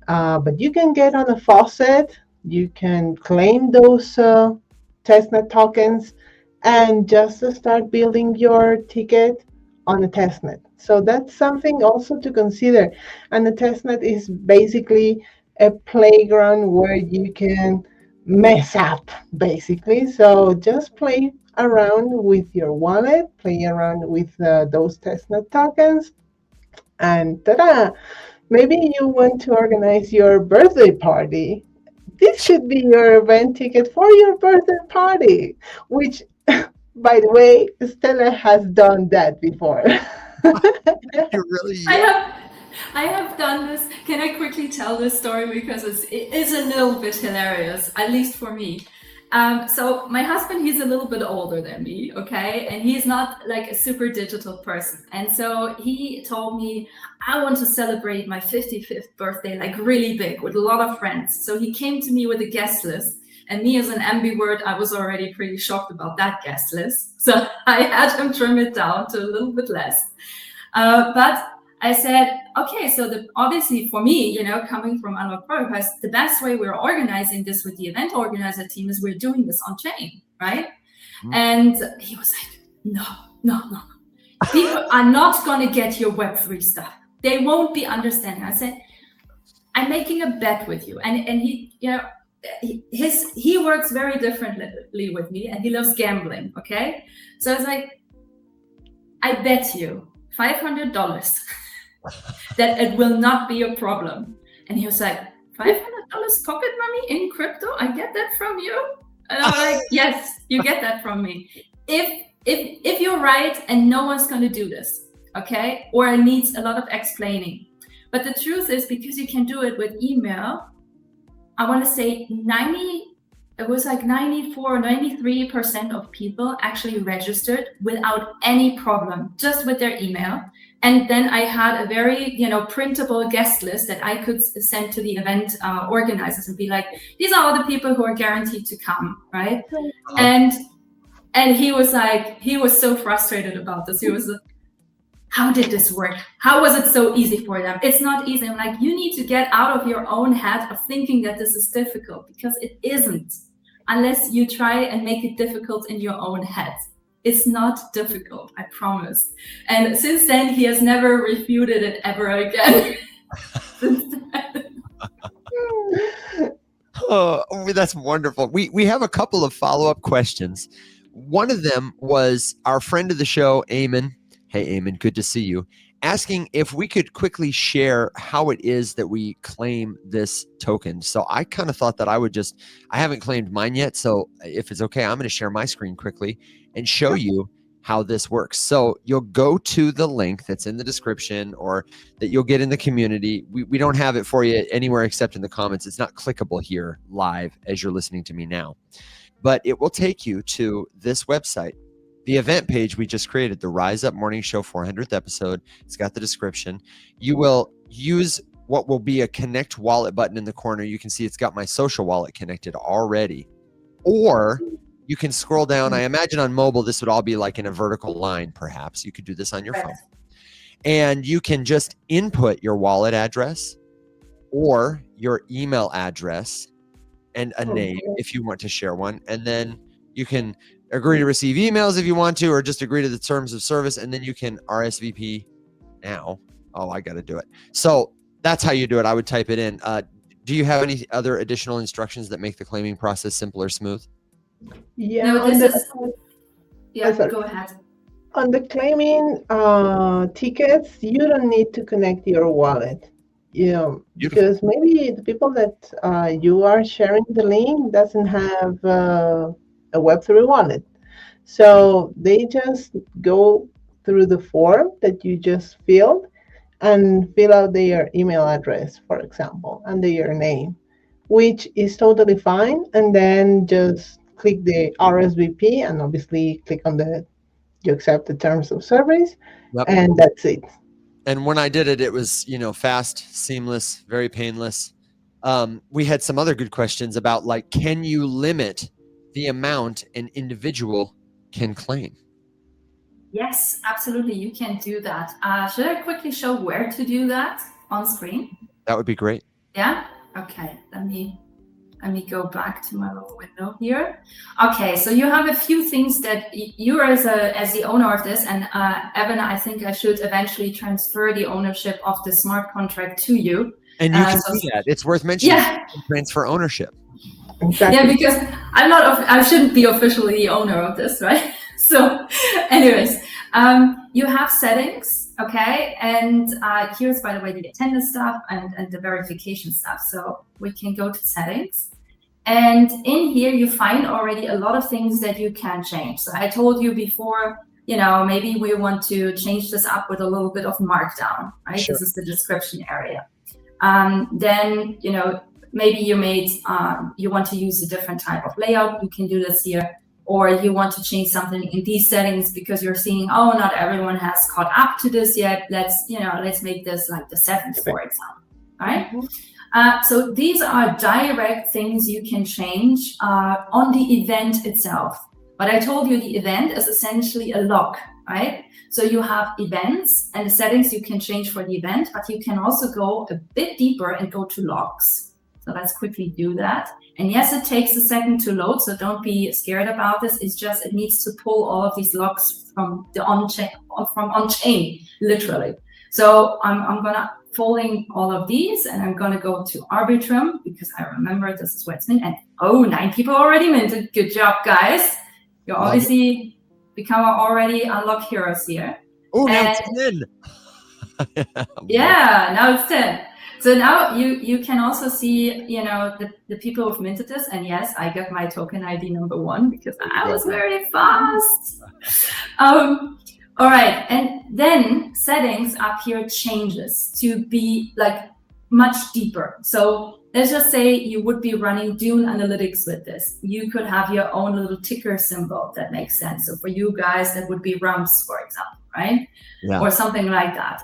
but you can get on a faucet, you can claim those testnet tokens and just start building your ticket on a testnet. So that's something also to consider. And the testnet is basically a playground where you can mess up, basically. So just play around with your wallet, play around with those testnet tokens, and ta-da! Maybe you want to organize your birthday party. This should be your event ticket for your birthday party, which, by the way, Stella has done that before. You really? I have done this. Can I quickly tell this story because it is a little bit hilarious, at least for me. So my husband, he's a little bit older than me, okay? And he's not like a super digital person. And so he told me, I want to celebrate my 55th birthday, like really big with a lot of friends. So he came to me with a guest list. And me as an ambivert, I was already pretty shocked about that guest list. So I had him trim it down to a little bit less. But I said, okay, so obviously for me, you know, coming from Unlock Protocols, the best way we're organizing this with the event organizer team is we're doing this on chain, right? Mm-hmm. And he was like, no. People are not going to get your Web3 stuff. They won't be understanding. I said, I'm making a bet with you. And he, you know, he works very differently with me and he loves gambling, okay? So I was like, I bet you $500 that it will not be a problem. And he was like, $500 pocket money in crypto? I get that from you? And I'm like, yes, you get that from me. If you're right and no one's going to do this, okay? Or it needs a lot of explaining. But the truth is, because you can do it with email, I want to say 94, 93% of people actually registered without any problem, just with their email. And then I had a very, you know, printable guest list that I could send to the event organizers and be like, these are all the people who are guaranteed to come, right? And he was like, he was so frustrated about this. He was like, how did this work? How was it so easy for them? It's not easy. I'm like, you need to get out of your own head of thinking that this is difficult, because it isn't, unless you try and make it difficult in your own head. It's not difficult, I promise. And since then, he has never refuted it ever again. Oh, that's wonderful. We have a couple of follow-up questions. One of them was our friend of the show, Eamon. Hey, Eamon, good to see you. Asking if we could quickly share how it is that we claim this token. So I kind of thought that I haven't claimed mine yet. So if it's okay, I'm going to share my screen quickly and show you how this works. So you'll go to the link that's in the description or that you'll get in the community. We don't have it for you anywhere except in the comments. It's not clickable here live as you're listening to me now, but it will take you to this website. The event page we just created, the Rise Up Morning Show 400th episode. It's got the description. You will use what will be a connect wallet button in the corner. You can see it's got my social wallet connected already. Or you can scroll down. I imagine on mobile, this would all be like in a vertical line, perhaps. You could do this on your phone. And you can just input your wallet address or your email address and a Okay. name if you want to share one. And then you can agree to receive emails if you want to, or just agree to the terms of service. And then you can RSVP now. Oh, I got to do it. So that's how you do it. I would type it in. Do you have any other additional instructions that make the claiming process simple or smooth? Yeah, No, on this the, is, yeah, sorry. go ahead. on the claiming tickets, you don't need to connect your wallet. You know, Beautiful. because maybe the people that you are sharing the link doesn't have a Web3 wallet. So they just go through the form that you just filled and fill out their email address, for example, and their name, which is totally fine. And then just click the RSVP and obviously click on you accept the terms of service, Yep. and that's it. And when I did it, it was, fast, seamless, very painless. We had some other good questions about like, can you limit the amount an individual can claim? Yes, absolutely. You can do that. Should I quickly show where to do that on screen? That would be great. Yeah. Okay. Let me go back to my little window here. Okay. So you have a few things that you as the owner of this, and Evan, I think I should eventually transfer the ownership of the smart contract to you. And you can do that. It's worth mentioning. Yeah. Transfer ownership. Exactly. Yeah, because I shouldn't be officially the owner of this, right? So, anyways, you have settings, okay? And here's, by the way, the attendance stuff and the verification stuff. So we can go to settings. And in here, you find already a lot of things that you can change. So I told you before, maybe we want to change this up with a little bit of markdown, right? Sure. This is the description area. Then, maybe you want to use a different type of layout. You can do this here. Or you want to change something in these settings because you're seeing, oh, not everyone has caught up to this yet. Let's make this like the 7th, for example. All right. Mm-hmm. So these are direct things you can change on the event itself. But I told you the event is essentially a log, right? So you have events and the settings you can change for the event, but you can also go a bit deeper and go to logs. So let's quickly do that. And yes, it takes a second to load, so don't be scared about this. It's just it needs to pull all of these logs from the on-chain, literally. So I'm gonna folding all of these, and I'm gonna go to Arbitrum because I remember this is where it's been. And 9 people already minted. Good job, guys. You obviously become already unlock heroes here. Oh, now it's 10. Yeah, now it's 10. So now you can also see, the people who've minted this. And yes, I got my token ID number 1 because I was very fast. All right. And then settings up here changes to be like much deeper. So let's just say you would be running Dune Analytics with this. You could have your own little ticker symbol that makes sense. So for you guys, that would be RUMS, for example, right? Yeah. Or something like that.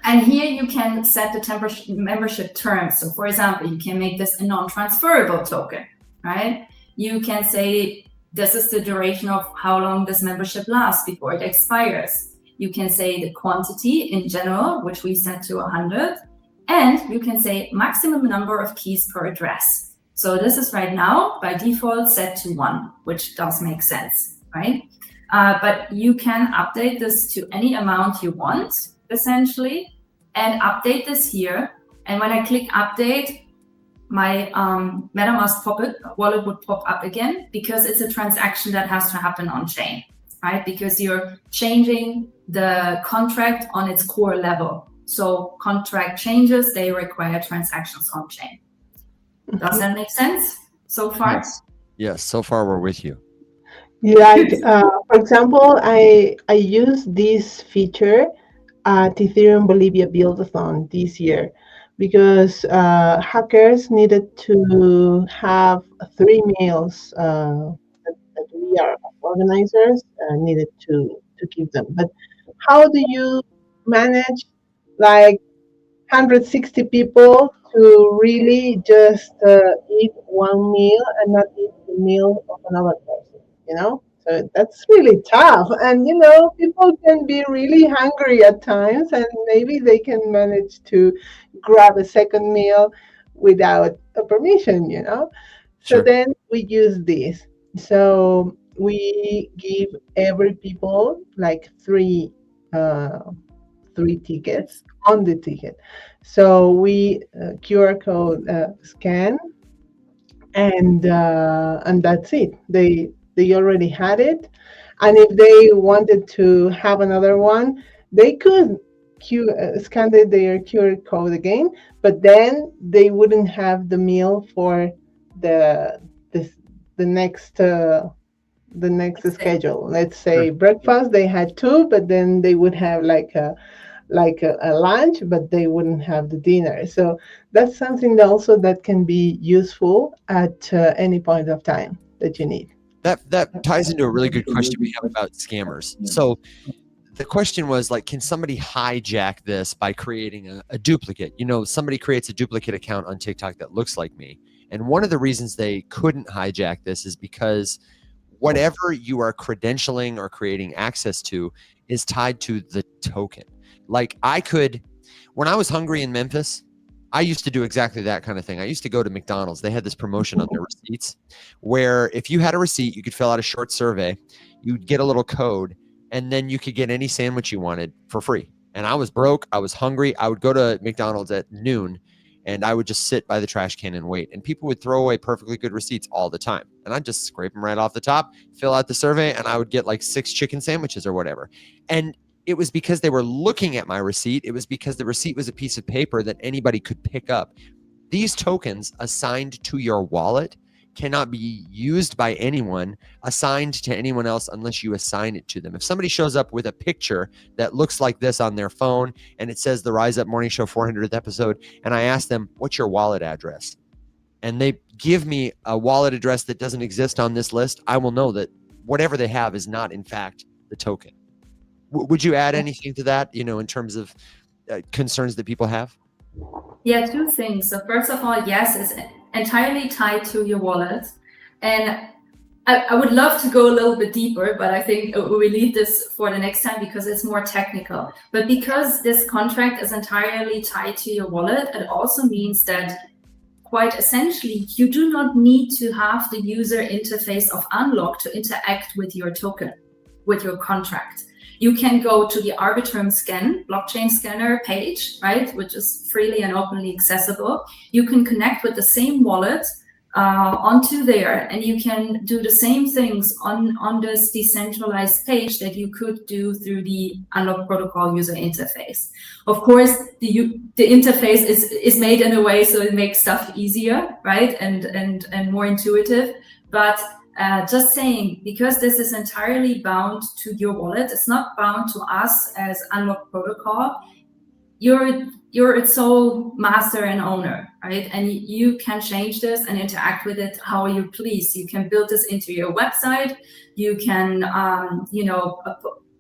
And here you can set the membership terms. So for example, you can make this a non-transferable token, right? You can say, this is the duration of how long this membership lasts before it expires. You can say the quantity in general, which we set to 100. And you can say maximum number of keys per address. So this is right now by default set to 1, which does make sense, right? But you can update this to any amount you want, essentially, and update this here. And when I click update, my MetaMask wallet would pop up again because it's a transaction that has to happen on chain, right? Because you're changing the contract on its core level. So contract changes, they require transactions on chain. Does that make sense so far? Yes, so far we're with you. Like, for example, I use this feature at Ethereum Bolivia Build-a-thon this year because hackers needed to have 3 meals that we are organizers needed to keep them. But how do you manage like 160 people to really just eat 1 meal and not eat the meal of another person, So that's really tough. And, people can be really hungry at times and maybe they can manage to grab a second meal without a permission, you know? So Sure. then we use this. So we give every people like three tickets on the ticket. So we QR code scan, and that's it. They already had it, and if they wanted to have another one, they could scan their QR code again, but then they wouldn't have the meal for the this the next schedule. Let's Sure. say breakfast, they had two, but then they would have a lunch, but they wouldn't have the dinner. So that's something that also that can be useful at any point of time that you need. That ties into a really good question we have about scammers. So the question was like, can somebody hijack this by creating a duplicate? You know, somebody creates a duplicate account on TikTok that looks like me. And one of the reasons they couldn't hijack this is because whatever you are credentialing or creating access to is tied to the token. Like when I was hungry in Memphis, I used to do exactly that kind of thing. I used to go to McDonald's. They had this promotion on their receipts where if you had a receipt, you could fill out a short survey, you'd get a little code, and then you could get any sandwich you wanted for free. And I was broke. I was hungry. I would go to McDonald's at noon and I would just sit by the trash can and wait. And people would throw away perfectly good receipts all the time. And I'd just scrape them right off the top, fill out the survey, and I would get like 6 chicken sandwiches or whatever. And it was because they were looking at my receipt. It was because the receipt was a piece of paper that anybody could pick up. These tokens assigned to your wallet cannot be used by anyone, assigned to anyone else unless you assign it to them. If somebody shows up with a picture that looks like this on their phone and it says the Rise Up Morning Show 400th episode, and I ask them, what's your wallet address? And they give me a wallet address that doesn't exist on this list, I will know that whatever they have is not in fact the token. Would you add anything to that, you know, in terms of concerns that people have? Yeah, two things. So first of all, yes, it's entirely tied to your wallet. And I would love to go a little bit deeper, but I think we leave this for the next time because it's more technical. But because this contract is entirely tied to your wallet, it also means that quite essentially, you do not need to have the user interface of Unlock to interact with your token, with your contract. You can go to the Arbitrum Scan blockchain scanner page, right, which is freely and openly accessible. You can connect with the same wallet onto there, and you can do the same things on this decentralized page that you could do through the Unlock protocol user interface. Of course, the interface is made in a way so it makes stuff easier, right, and more intuitive, but just saying, because this is entirely bound to your wallet, it's not bound to us as Unlock protocol. You're its sole master and owner, right? And you can change this and interact with it how you please. You can build this into your website. You can,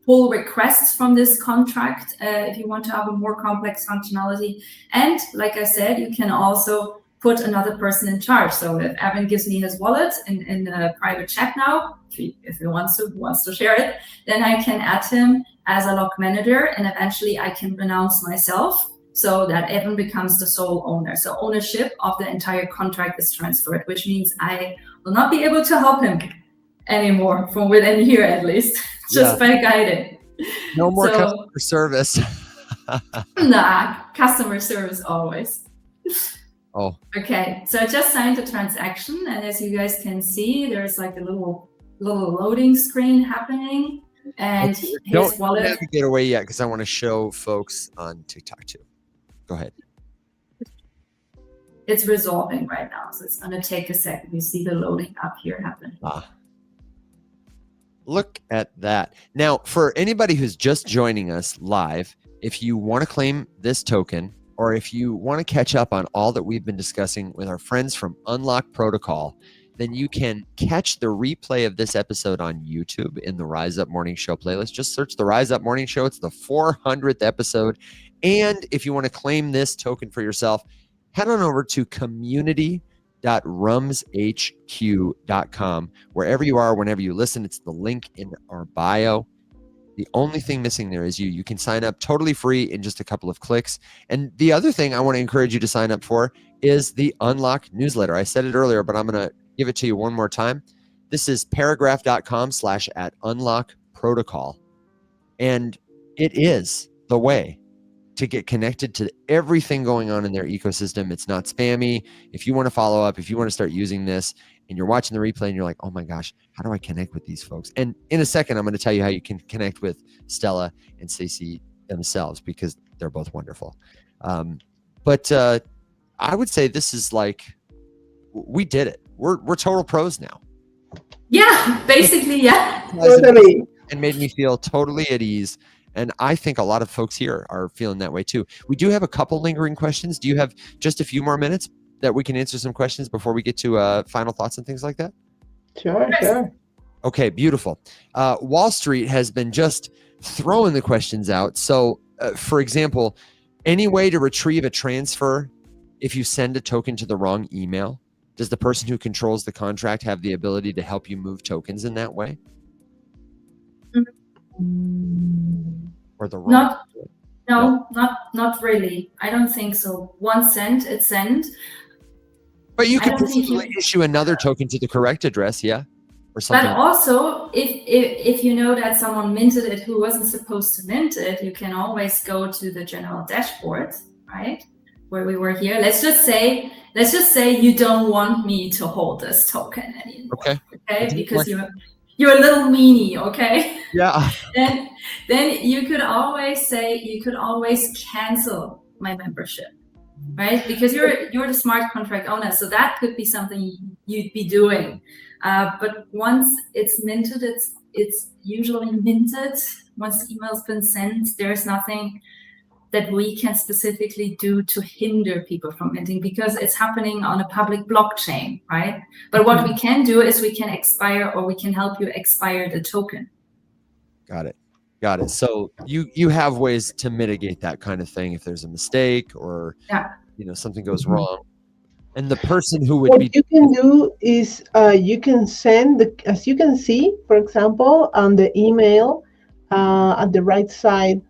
pull requests from this contract if you want to have a more complex functionality. And like I said, you can also put another person in charge. So if Evan gives me his wallet in a private chat now, if he wants to share it, then I can add him as a lock manager, and eventually I can renounce myself so that Evan becomes the sole owner. So ownership of the entire contract is transferred, which means I will not be able to help him anymore from within here, at least, just by guiding. No more customer service. Nah, customer service always. Oh. Okay, so I just signed the transaction, and as you guys can see, there's like a little loading screen happening, and his wallet. Don't get away yet, because I want to show folks on TikTok too. Go ahead. It's resolving right now, so it's going to take a second. You see the loading up here happen. Look at that. Now, for anybody who's just joining us live, if you want to claim this token, or if you want to catch up on all that we've been discussing with our friends from Unlock Protocol, then you can catch the replay of this episode on YouTube in the Rise Up Morning Show playlist. Just search the Rise Up Morning Show. It's the 400th episode. And if you want to claim this token for yourself, head on over to community.rumshq.com. Wherever you are, whenever you listen, it's the link in our bio. The only thing missing there is you. You can sign up totally free in just a couple of clicks. And the other thing I want to encourage you to sign up for is the Unlock newsletter. I said it earlier, but I'm going to give it to you one more time. This is paragraph.com/@unlock-protocol. And it is the way to get connected to everything going on in their ecosystem. It's not spammy. If you want to follow up, if you want to start using this and you're watching the replay and you're like, oh my gosh, how do I connect with these folks? And in a second, I'm going to tell you how you can connect with Stella and Stacey themselves, because they're both wonderful. But I would say this is like, we did it. We're total pros now. Yeah, basically, yeah. Totally. And made me feel totally at ease. And I think a lot of folks here are feeling that way too. We do have a couple lingering questions. Do you have just a few more minutes that we can answer some questions before we get to final thoughts and things like that? Sure. Okay, beautiful. Wall Street has been just throwing the questions out. So, for example, any way to retrieve a transfer if you send a token to the wrong email? Does the person who controls the contract have the ability to help you move tokens in that way? Or the wrong? Not really. I don't think so. Once sent, it's sent. But you I could don't think presumably issue another token to the correct address, yeah? Or something. But also, if you know that someone minted it who wasn't supposed to mint it, you can always go to the general dashboard, right? Where we were here. Let's just say you don't want me to hold this token anymore. Okay? Because you're a little meanie, okay? Yeah. Then you could always cancel my membership, right? Because you're the smart contract owner, so that could be something you'd be doing. But once it's minted, it's usually minted. Once the email's been sent, there's nothing that we can specifically do to hinder people from minting, because it's happening on a public blockchain, right? But what we can do is we can expire, or we can help you expire the token. Got it. So you have ways to mitigate that kind of thing if there's a mistake or something goes wrong. And the person who would you can do is you can send as you can see, for example, on the email at the right side,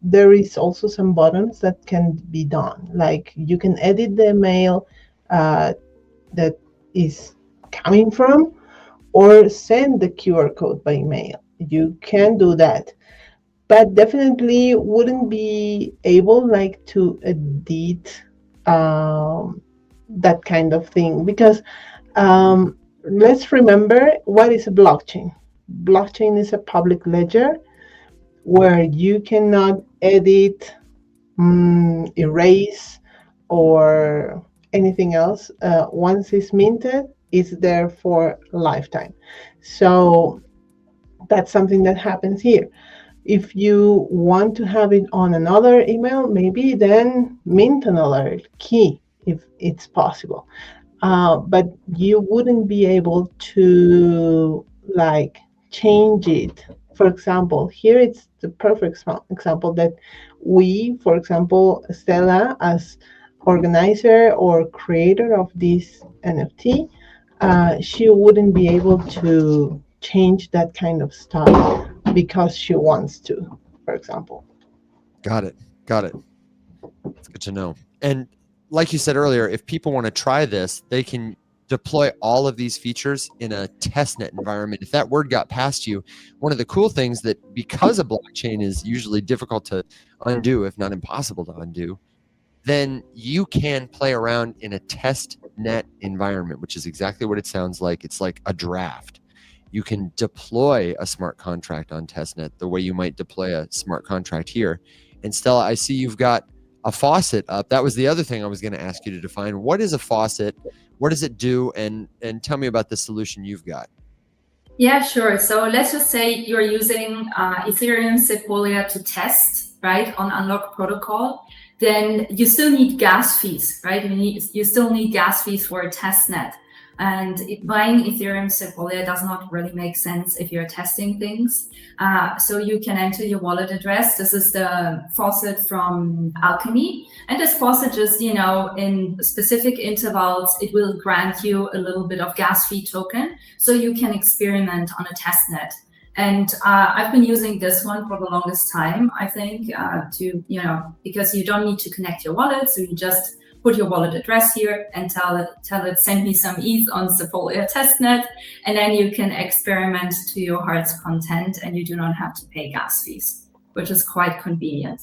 there is also some buttons that can be done. Like you can edit the mail that is coming from, or send the QR code by email. You can do that, but definitely wouldn't be able to edit that kind of thing, because let's remember, what is a blockchain? Blockchain is a public ledger where you cannot edit, erase, or anything else. Once it's minted, it's there for a lifetime. So that's something that happens here. If you want to have it on another email, maybe then mint another key if it's possible. But you wouldn't be able to change it. For example, here it's the perfect example that we, for example, Stella, as organizer or creator of this NFT, she wouldn't be able to change that kind of stuff because she wants to, for example. Got it. It's good to know. And like you said earlier, if people want to try this, they can deploy all of these features in a testnet environment. If that word got past you, one of the cool things that, because a blockchain is usually difficult to undo, if not impossible to undo, then you can play around in a testnet environment, which is exactly what it sounds like. It's like a draft. You can deploy a smart contract on testnet the way you might deploy a smart contract here. And Stella, I see you've got a faucet up. That was the other thing I was going to ask you to define. What is a faucet? What does it do? And tell me about the solution you've got. Yeah, sure. So let's just say you're using Ethereum Sequoia to test, right, on Unlock protocol. Then you still need gas fees, right? You still need gas fees for a testnet. And buying Ethereum Sequoia does not really make sense if you're testing things. So you can enter your wallet address. This is the faucet from Alchemy. And this faucet just, in specific intervals, it will grant you a little bit of gas fee token so you can experiment on a testnet. And I've been using this one for the longest time, I think, because you don't need to connect your wallet. So you just put your wallet address here and tell it send me some ETH on Sepolia testnet, and then you can experiment to your heart's content, and you do not have to pay gas fees, which is quite convenient.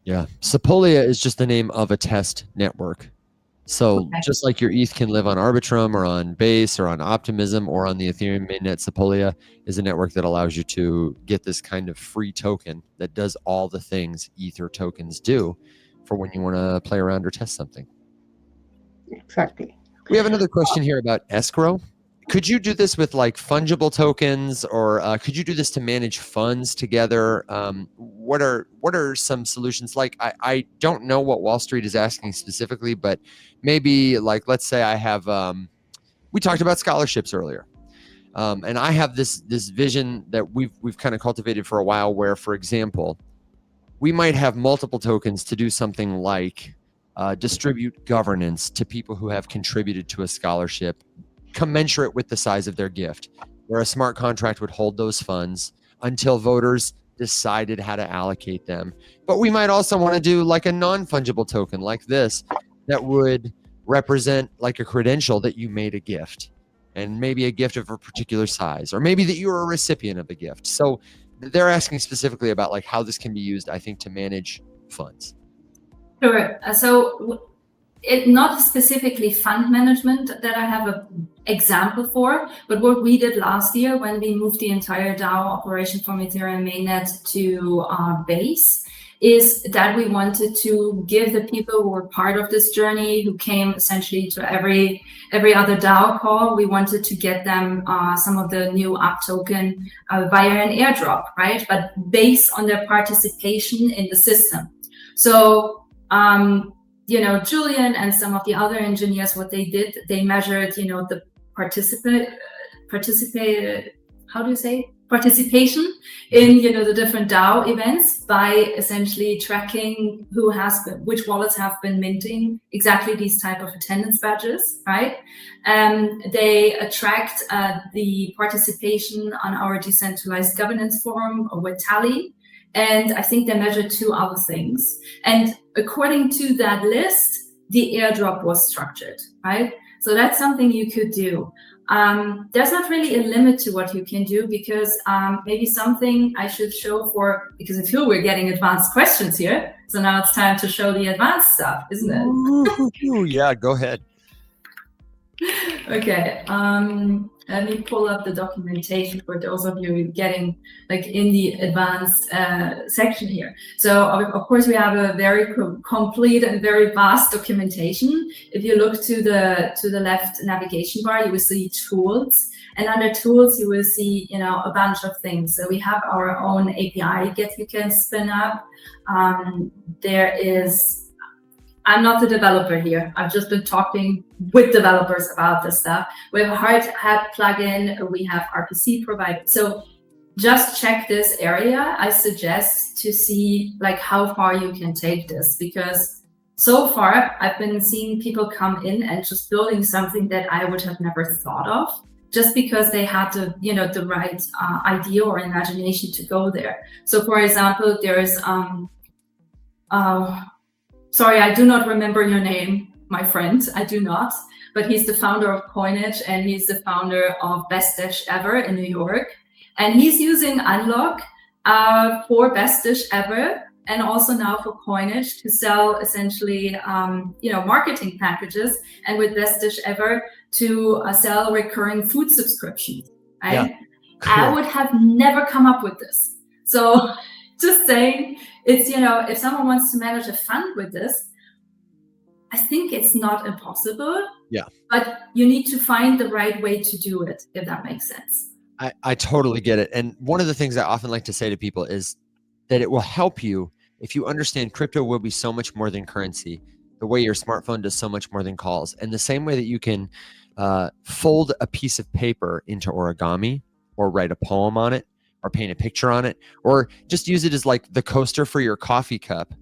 Yeah, Sepolia is just the name of a test network. So Okay. just like your ETH can live on Arbitrum or on Base or on Optimism or on the Ethereum mainnet, Sepolia is a network that allows you to get this kind of free token that does all the things Ether tokens do for when you want to play around or test something. Exactly. We have another question here about escrow. Could you do this with like fungible tokens, or could you do this to manage funds together? What are some solutions? Like I don't know what Wall Street is asking specifically, but maybe like let's say I have we talked about scholarships earlier, and I have this vision that we've kind of cultivated for a while, where, for example, we might have multiple tokens to do something like distribute governance to people who have contributed to a scholarship, commensurate with the size of their gift, where a smart contract would hold those funds until voters decided how to allocate them. But we might also want to do like a non-fungible token like this that would represent like a credential that you made a gift, and maybe a gift of a particular size, or maybe that you were a recipient of a gift. So they're asking specifically about like how this can be used, I think, to manage funds. Sure. So it not specifically fund management that I have an example for, but what we did last year when we moved the entire DAO operation from Ethereum mainnet to Base is that we wanted to give the people who were part of this journey, who came essentially to every other DAO call, we wanted to get them some of the new UP token via an airdrop, right? But based on their participation in the system. So Julian and some of the other engineers, what they did, they measured, the participation in, the different DAO events by essentially tracking which wallets have been minting exactly these type of attendance badges, right? They tracked the participation on our decentralized governance forum with Tally. And I think they measured 2 other things. And according to that list, the airdrop was structured, right? So that's something you could do. There's not really a limit to what you can do, because maybe something I should show because I feel we're getting advanced questions here. So now it's time to show the advanced stuff, isn't it? Ooh, yeah, go ahead. Okay, let me pull up the documentation for those of you getting like in the advanced section here. So of course we have a very complete and very vast documentation. If you look to the left navigation bar, you will see tools, and under tools you will see a bunch of things. So we have our own API get you can spin up. I'm not the developer here. I've just been talking with developers about this stuff. We have a hard hat plugin. We have RPC provided. So just check this area. I suggest to see like how far you can take this, because so far I've been seeing people come in and just building something that I would have never thought of, just because they had the right idea or imagination to go there. So for example, there's sorry, I do not remember your name, my friend. I do not. But he's the founder of Coinage, and he's the founder of Best Dish Ever in New York. And he's using Unlock for Best Dish Ever, and also now for Coinage, to sell essentially, marketing packages. And with Best Dish Ever to sell recurring food subscriptions. Right? Yeah. Cool. I would have never come up with this. So just saying, it's, if someone wants to manage a fund with this, I think it's not impossible. Yeah. But you need to find the right way to do it, if that makes sense. I totally get it. And one of the things I often like to say to people is that it will help you if you understand crypto will be so much more than currency, the way your smartphone does so much more than calls. And the same way that you can fold a piece of paper into origami, or write a poem on it, or paint a picture on it, or just use it as like the coaster for your coffee cup.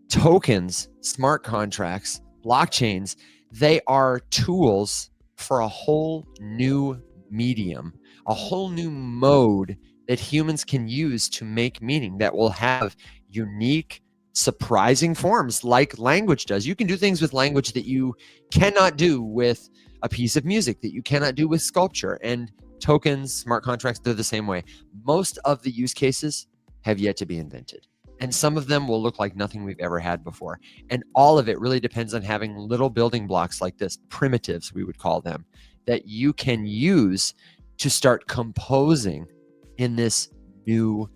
Tokens, smart contracts, blockchains, they are tools for a whole new medium, a whole new mode that humans can use to make meaning, that will have unique, surprising forms like language does. You can do things with language that you cannot do with a piece of music, that you cannot do with sculpture. And tokens, smart contracts, they're the same way. Most of the use cases have yet to be invented. And some of them will look like nothing we've ever had before. And all of it really depends on having little building blocks like this, primitives, we would call them, that you can use to start composing in this new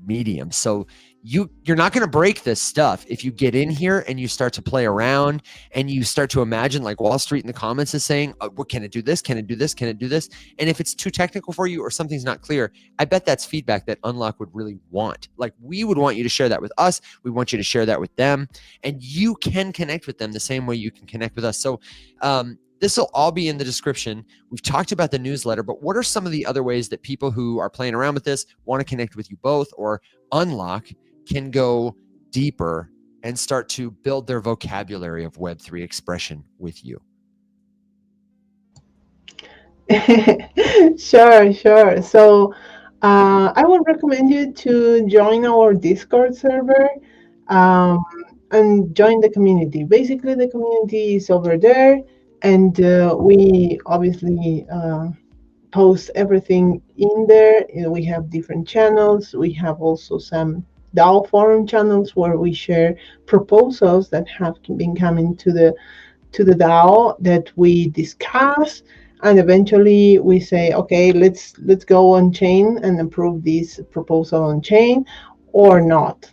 medium. So you're not going to break this stuff if you get in here and you start to play around and you start to imagine, like Wall Street in the comments is saying, well, can it do this? Can it do this? Can it do this? And if it's too technical for you or something's not clear, I bet that's feedback that Unlock would really want. Like, we would want you to share that with us. We want you to share that with them, and you can connect with them the same way you can connect with us. So this will all be in the description. We've talked about the newsletter, but what are some of the other ways that people who are playing around with this want to connect with you both, or Unlock can go deeper and start to build their vocabulary of Web3 expression with you? Sure. So I would recommend you to join our Discord server and join the community. Basically, the community is over there, and we obviously post everything in there. We have different channels. We have also some DAO forum channels where we share proposals that have been coming to the DAO that we discuss, and eventually we say, okay, let's go on chain and approve this proposal on chain or not,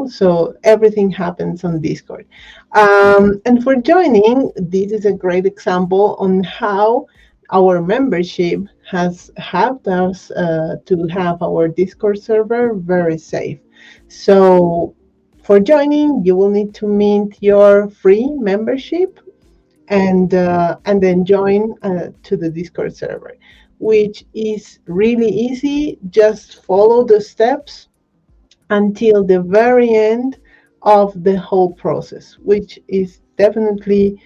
so everything happens on Discord. And for joining, this is a great example on how our membership has helped us to have our Discord server very safe. So for joining, you will need to mint your free membership and then join to the Discord server, which is really easy. Just follow the steps until the very end of the whole process, which is definitely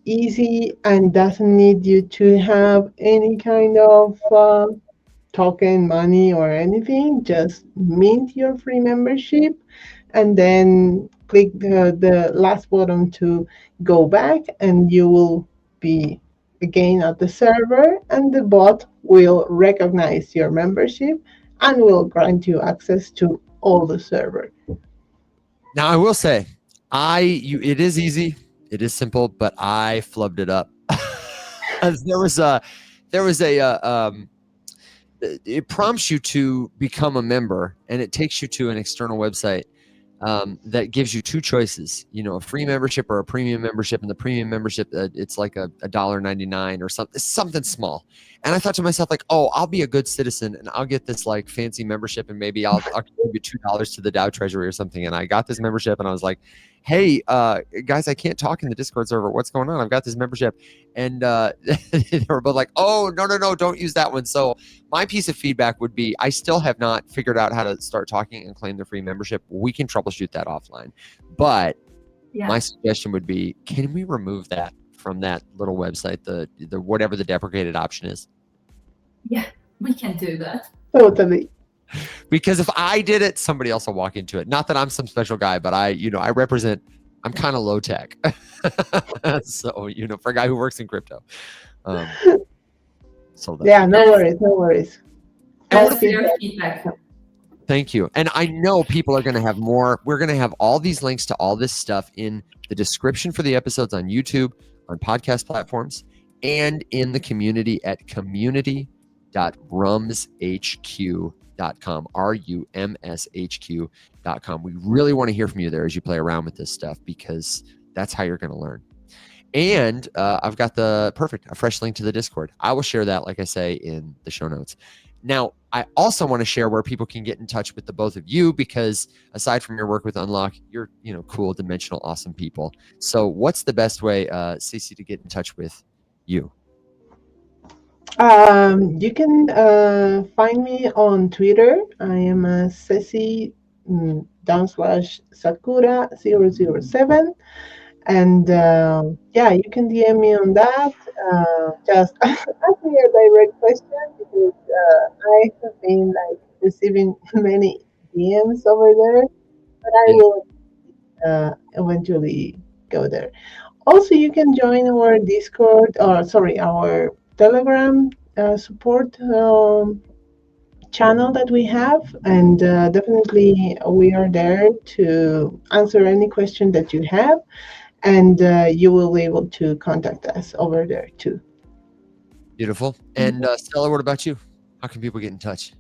easy and doesn't need you to have any kind of token money or anything. Just mint your free membership and then click the last button to go back, and you will be again at the server, and the bot will recognize your membership and will grant you access to all the server. Now, I will say, it is easy, it is simple, but I flubbed it up. It prompts you to become a member, and it takes you to an external website that gives you two choices, a free membership or a premium membership. And the premium membership, it's like a $1.99 or something small. And I thought to myself, like, oh, I'll be a good citizen and I'll get this like fancy membership, and maybe I'll contribute $2 to the DAO treasury or something. And I got this membership, and I was like, hey, guys, I can't talk in the Discord server. What's going on? I've got this membership. And they were both like, oh, no, don't use that one. So my piece of feedback would be, I still have not figured out how to start talking and claim the free membership. We can troubleshoot that offline. But my suggestion would be, can we remove that from that little website, the whatever the deprecated option is? Yeah, we can do that. Totally. Because if I did it, somebody else will walk into it. Not that I'm some special guy, but I represent, I'm kind of low tech. So, for a guy who works in crypto. Yeah, no worries. That's your feedback. Thank you. And I know people are going to have more. We're going to have all these links to all this stuff in the description for the episodes on YouTube, on podcast platforms, and in the community at community.rumshq.com, RUMSHQ.com. We really want to hear from you there as you play around with this stuff, because that's how you're going to learn. And I've got a fresh link to the Discord. I will share that, like I say, in the show notes. Now, I also want to share where people can get in touch with the both of you, because aside from your work with Unlock, you're cool, dimensional, awesome people. So what's the best way, Ceci, to get in touch with you? You can find me on Twitter. I am Ceci /Sakura007. And you can DM me on that. Just ask me a direct question, because I have been receiving many DMs over there. But I will eventually go there. Also, you can join our Discord, or sorry, our Telegram support channel that we have, and definitely we are there to answer any question that you have, and you will be able to contact us over there too. Beautiful. And Stella, what about you? How can people get in touch?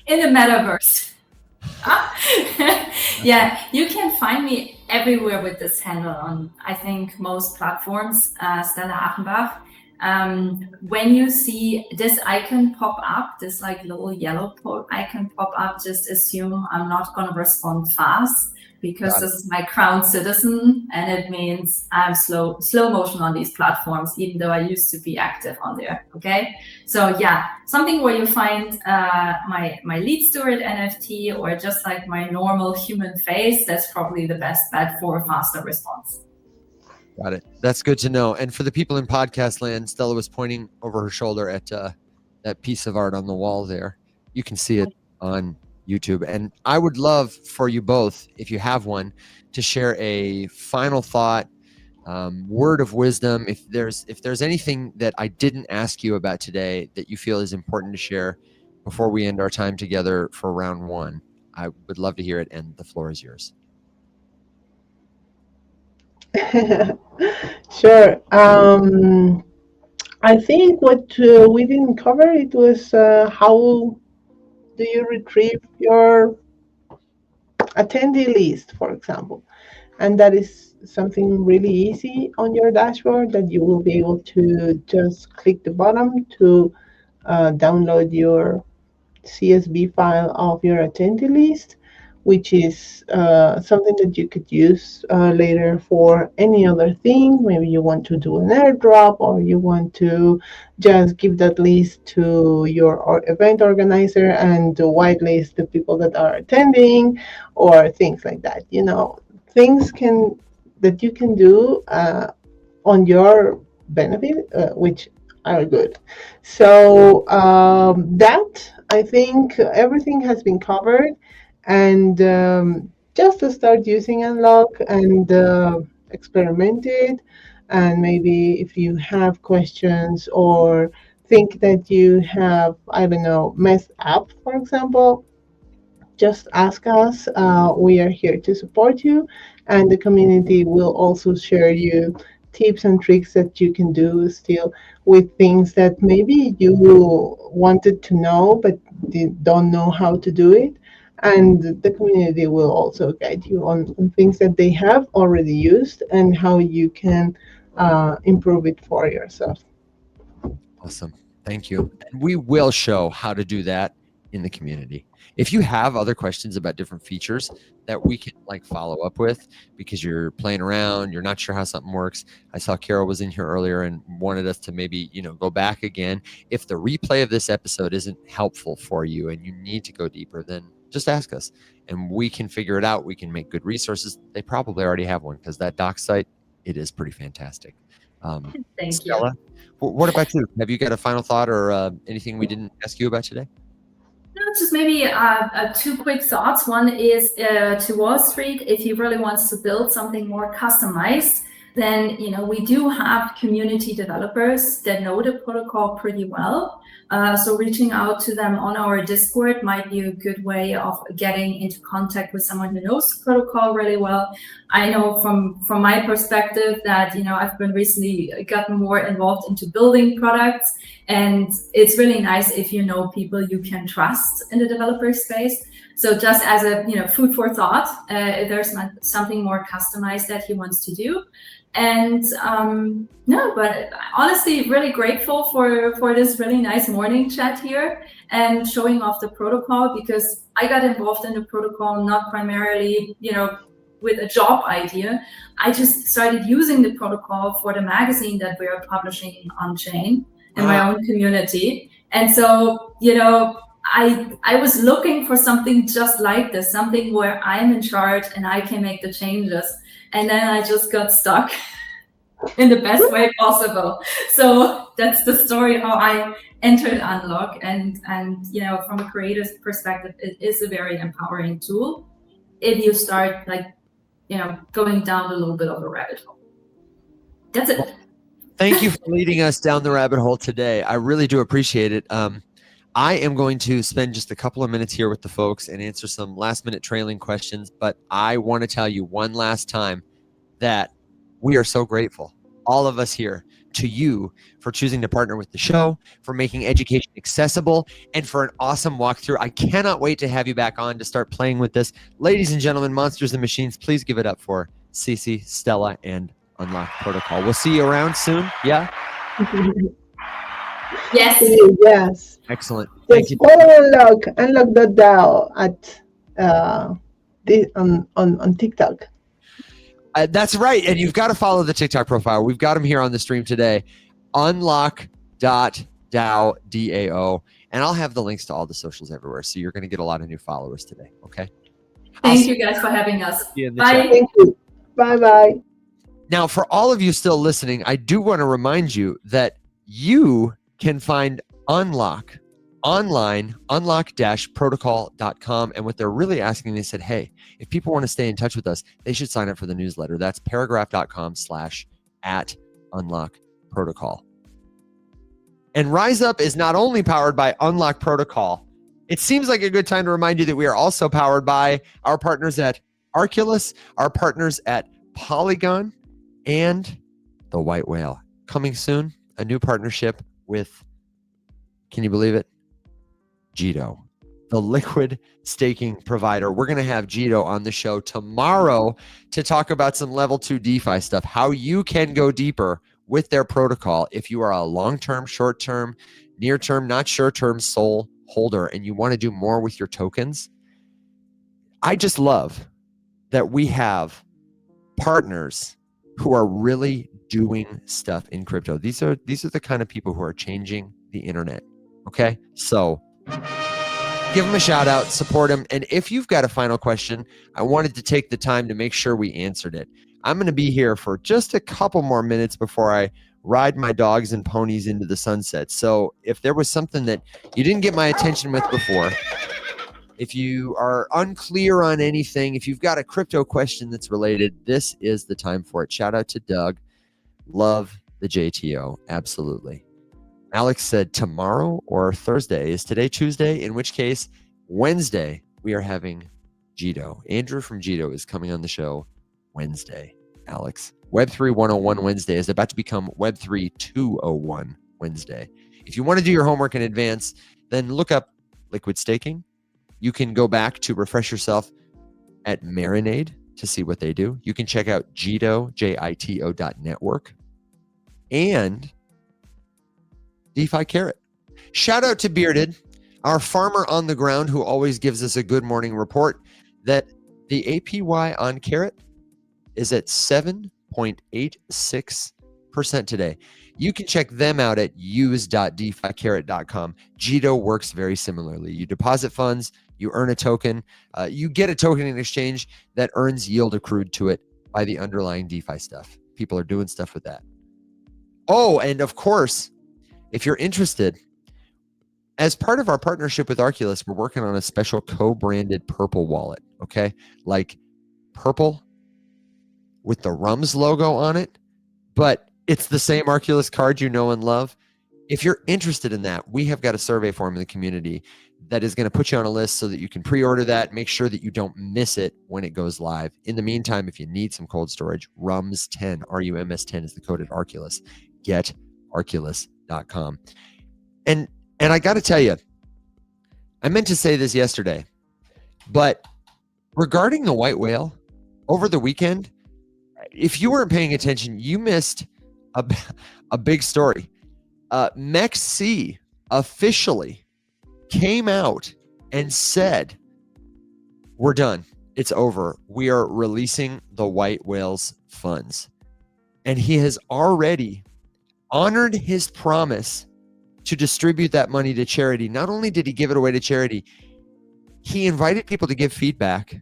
In the metaverse. Yeah, you can find me everywhere with this handle on, I think, most platforms, Stella Achenbach. When you see this icon pop up, this like little yellow icon pop up, just assume I'm not going to respond fast, because this is my crown citizen, and it means I'm slow motion on these platforms, even though I used to be active on there. Okay, so yeah, something where you find my lead steward NFT, or just like my normal human face, that's probably the best bet for a faster response. Got it. That's good to know. And for the people in podcast land, Stella was pointing over her shoulder at that piece of art on the wall there. You can see it on YouTube. And I would love for you both, if you have one, to share a final thought, word of wisdom. If there's anything that I didn't ask you about today that you feel is important to share before we end our time together for round one, I would love to hear it, and the floor is yours. Sure. I think what we didn't cover, it was how do you retrieve your attendee list, for example. And that is something really easy on your dashboard, that you will be able to just click the button to download your CSV file of your attendee list, which is something that you could use later for any other thing. Maybe you want to do an airdrop, or you want to just give that list to your event organizer and whitelist the people that are attending, or things like that. Things that you can do on your benefit, which are good. So that, I think everything has been covered. And just to start using Unlock and experiment it. And maybe if you have questions, or think that you have, I don't know, messed up, for example, just ask us. We are here to support you. And the community will also share you tips and tricks that you can do still with things that maybe you wanted to know but don't know how to do it. And the community will also guide you on things that they have already used and how you can improve it for yourself. Awesome. Thank you. And we will show how to do that in the community. If you have other questions about different features that we can follow up with, because you're playing around, you're not sure how something works. I saw Carol was in here earlier and wanted us to maybe, go back again. If the replay of this episode isn't helpful for you and you need to go deeper, then just ask us and we can figure it out. We can make good resources. They probably already have one, because that doc site, it is pretty fantastic. Thank Stella, what about you? Have you got a final thought or anything we didn't ask you about today? No, just maybe two quick thoughts. One is to Wall Street. If he really wants to build something more customized, then we do have community developers that know the protocol pretty well. So reaching out to them on our Discord might be a good way of getting into contact with someone who knows the protocol really well. I know from my perspective that I've been recently gotten more involved into building products, and it's really nice if you know people you can trust in the developer space. So just as a food for thought, if there's not something more customized that he wants to do. And no, but honestly, really grateful for this really nice morning chat here and showing off the protocol, because I got involved in the protocol not primarily, with a job idea. I just started using the protocol for the magazine that we are publishing on chain in my own community. And so, I was looking for something just like this, something where I'm in charge and I can make the changes. And then I just got stuck in the best way possible. So that's the story how I entered Unlock. And from a creator's perspective, it is a very empowering tool. if you start like, going down a little bit of a rabbit hole. That's it. Thank you for leading us down the rabbit hole today. I really do appreciate it. I am going to spend just a couple of minutes here with the folks and answer some last minute trailing questions, but I want to tell you one last time that we are so grateful, all of us here, to you for choosing to partner with the show, for making education accessible, and for an awesome walkthrough. I cannot wait to have you back on to start playing with this. Ladies and gentlemen, Monsters and Machines, please give it up for Cece, Stella, and Unlock Protocol. We'll see you around soon. Yeah? Yes. Yes. Excellent. Thank Yes. you. Follow Unlock.dao at on TikTok. That's right. And you've got to follow the TikTok profile. We've got them here on the stream today. Unlock.dao, DAO. And I'll have the links to all the socials everywhere. So you're going to get a lot of new followers today. Okay. Thank you guys for having us. See you in the Bye. chat. Thank you. Bye-bye. Now, for all of you still listening, I do want to remind you that you can find Unlock online, unlock-protocol.com. And what they're really asking, they said, hey, if people want to stay in touch with us, they should sign up for the newsletter. That's paragraph.com/@unlock-protocol. And Rise Up is not only powered by Unlock Protocol, it seems like a good time to remind you that we are also powered by our partners at Arculus, our partners at Polygon, and the White Whale. Coming soon, a new partnership with, can you believe it? Jito, the liquid staking provider. We're going to have Jito on the show tomorrow to talk about some level 2 DeFi stuff, how you can go deeper with their protocol if you are a long-term, short-term, near-term, not short-term SOL holder and you want to do more with your tokens. I just love that we have partners who are really doing stuff in crypto. These are the kind of people who are changing the internet. Okay, so give them a shout out, support them. And if you've got a final question, I wanted to take the time to make sure we answered it. I'm going to be here for just a couple more minutes before I ride my dogs and ponies into the sunset. So if there was something that you didn't get my attention with before, if you are unclear on anything, if you've got a crypto question that's related, this is the time for it. Shout out to Doug. Love the JTO. Absolutely. Alex said tomorrow or Thursday. Is today Tuesday? In which case, Wednesday, we are having Jito. Andrew from Jito is coming on the show Wednesday, Alex. Web3 101 Wednesday is about to become Web3 201 Wednesday. If you want to do your homework in advance, then look up Liquid Staking. You can go back to refresh yourself at Marinade to see what they do. You can check out Jito, JITO.network, and DeFi Carrot. Shout out to Bearded, our farmer on the ground who always gives us a good morning report that the APY on Carrot is at 7.86% today. You can check them out at use.deficarrot.com. Jito works very similarly. You deposit funds, you earn a token, you get a token in exchange that earns yield accrued to it by the underlying DeFi stuff. People are doing stuff with that. Oh, and of course, if you're interested, as part of our partnership with Arculus, we're working on a special co-branded purple wallet, okay? Like purple with the Rums logo on it, but it's the same Arculus card you know and love. If you're interested in that, we have got a survey form in the community that is going to put you on a list so that you can pre-order that, make sure that you don't miss it when it goes live. In the meantime, if you need some cold storage, RUMS10, RUMS10 is the code at Arculus. Get Arculus.com. And I got to tell you, I meant to say this yesterday, but regarding the White Whale, over the weekend, if you weren't paying attention, you missed a big story. MEXC officially came out and said, we're done. It's over. We are releasing the White Whale's funds. And he has already honored his promise to distribute that money to charity. Not only did he give it away to charity, he invited people to give feedback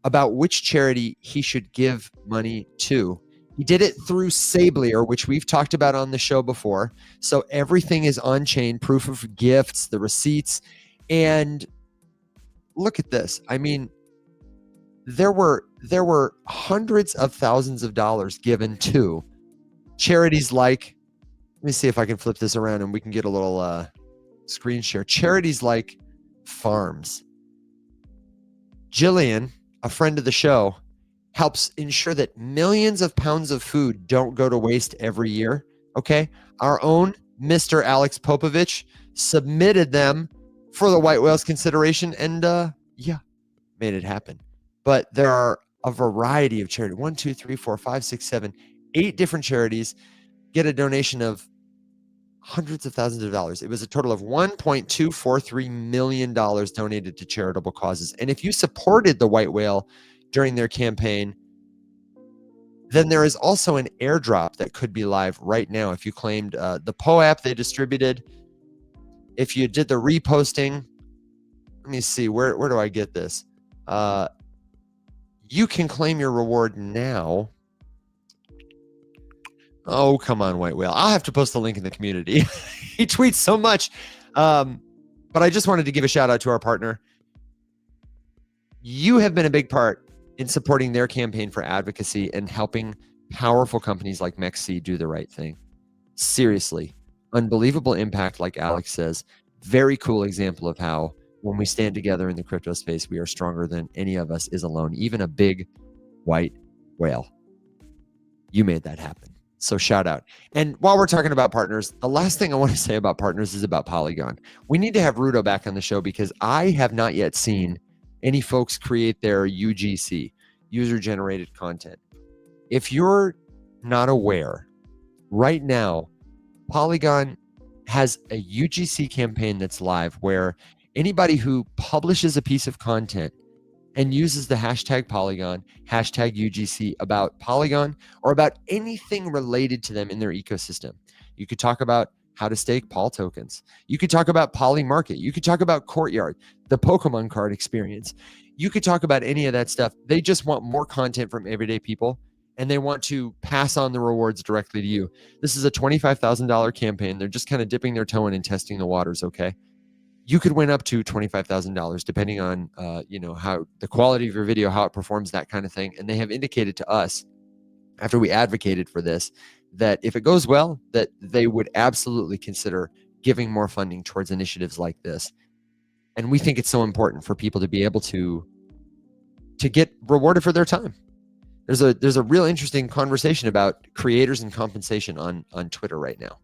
about which charity he should give money to. He did it through Sablier, which we've talked about on the show before. So everything is on chain, proof of gifts, the receipts. And look at this. I mean, there were hundreds of thousands of dollars given to charities like, let me see if I can flip this around and we can get a little screen share. Charities like Farms. Jillian, a friend of the show, helps ensure that millions of pounds of food don't go to waste every year. Okay. Our own Mr. Alex Popovich submitted them for the White Whales consideration and made it happen. But there are a variety of charities. 1, 2, 3, 4, 5, 6, 7, 8 different charities get a donation of hundreds of thousands of dollars. It was a total of $1.243 million donated to charitable causes. And if you supported the White Whale during their campaign, then there is also an airdrop that could be live right now. If you claimed the POAP they distributed, if you did the reposting, let me see, where do I get this? You can claim your reward now. Oh, come on, White Whale. I'll have to post the link in the community. He tweets so much. But I just wanted to give a shout out to our partner. You have been a big part in supporting their campaign for advocacy and helping powerful companies like MEXC do the right thing. Seriously, unbelievable impact, like Alex says. Very cool example of how when we stand together in the crypto space, we are stronger than any of us is alone, even a big white whale. You made that happen. So shout out. And while we're talking about partners, the last thing I want to say about partners is about Polygon. We need to have Rudo back on the show because I have not yet seen any folks create their UGC, user-generated content. If you're not aware, right now, Polygon has a UGC campaign that's live where anybody who publishes a piece of content and uses the hashtag Polygon, hashtag UGC about Polygon or about anything related to them in their ecosystem. You could talk about how to stake Pol tokens. You could talk about Poly Market. You could talk about Courtyard, the Pokemon card experience. You could talk about any of that stuff. They just want more content from everyday people and they want to pass on the rewards directly to you. This is a $25,000 campaign. They're just kind of dipping their toe in and testing the waters, okay? You could win up to $25,000 depending on, how the quality of your video, how it performs, that kind of thing. And they have indicated to us after we advocated for this, that if it goes well, that they would absolutely consider giving more funding towards initiatives like this. And we think it's so important for people to be able to get rewarded for their time. There's a real interesting conversation about creators and compensation on Twitter right now.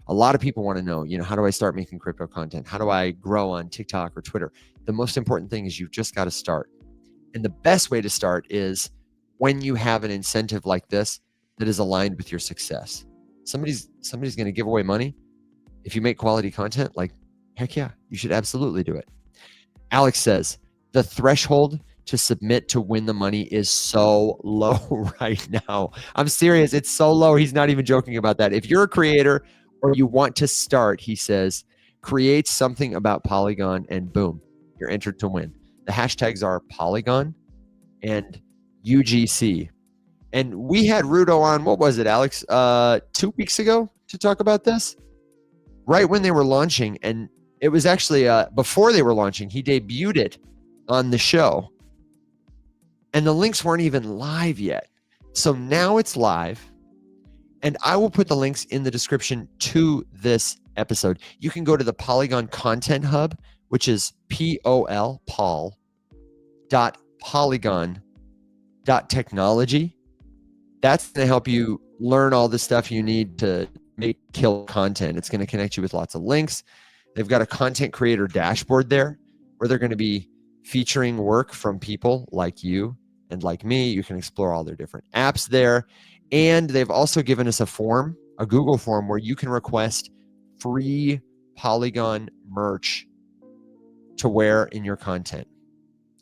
A lot of people want to know, how do I start making crypto content? How do I grow on TikTok or Twitter? The most important thing is you've just got to start. And the best way to start is when you have an incentive like this that is aligned with your success. Somebody's going to give away money. If you make quality content, like, heck yeah, you should absolutely do it. Alex says, the threshold to submit to win the money is so low right now. I'm serious. It's so low. He's not even joking about that. If you're a creator or you want to start, he says, create something about Polygon and boom, you're entered to win. The hashtags are Polygon and UGC. And we had Rudo on, what was it, Alex, 2 weeks ago to talk about this? Right when they were launching. And it was actually before they were launching, he debuted it on the show. And the links weren't even live yet. So now it's live. And I will put the links in the description to this episode. You can go to the Polygon Content Hub, which is pol.polygon.technology. That's going to help you learn all the stuff you need to make kill content. It's going to connect you with lots of links. They've got a content creator dashboard there where they're going to be featuring work from people like you and like me. You can explore all their different apps there. And they've also given us a form, a Google form, where you can request free Polygon merch to wear in your content.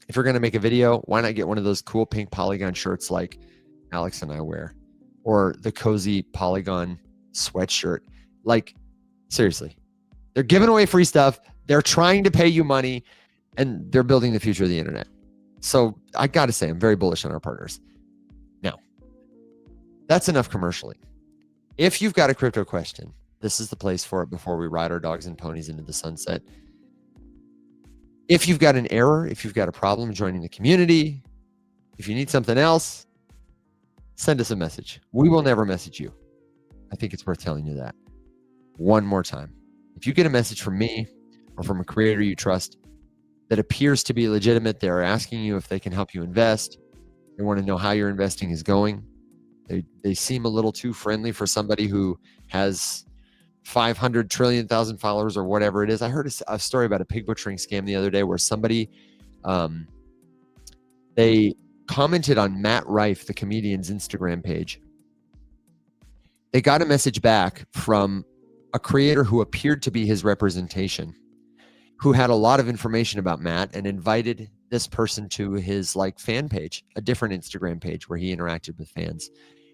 If you're going to make a video, why not get one of those cool pink Polygon shirts like Alex and I wear, or the cozy Polygon sweatshirt? Like, seriously, they're giving away free stuff. They're trying to pay you money, and they're building the future of the internet. So I got to say, I'm very bullish on our partners. Now, that's enough commercially. If you've got a crypto question, this is the place for it before we ride our dogs and ponies into the sunset. If you've got an error, if you've got a problem joining the community, If you need something else, send us a message. We will never message you. I think it's worth telling you that. One more time. If you get a message from me or from a creator you trust that appears to be legitimate, they're asking you if they can help you invest. They want to know how your investing is going. They seem a little too friendly for somebody who has 500 trillion thousand followers or whatever it is. I heard a story about a pig butchering scam the other day where somebody, they commented on Matt Rife, the comedian's Instagram page. They got a message back from a creator who appeared to be his representation, who had a lot of information about Matt and invited this person to his like fan page, a different Instagram page where he interacted with fans.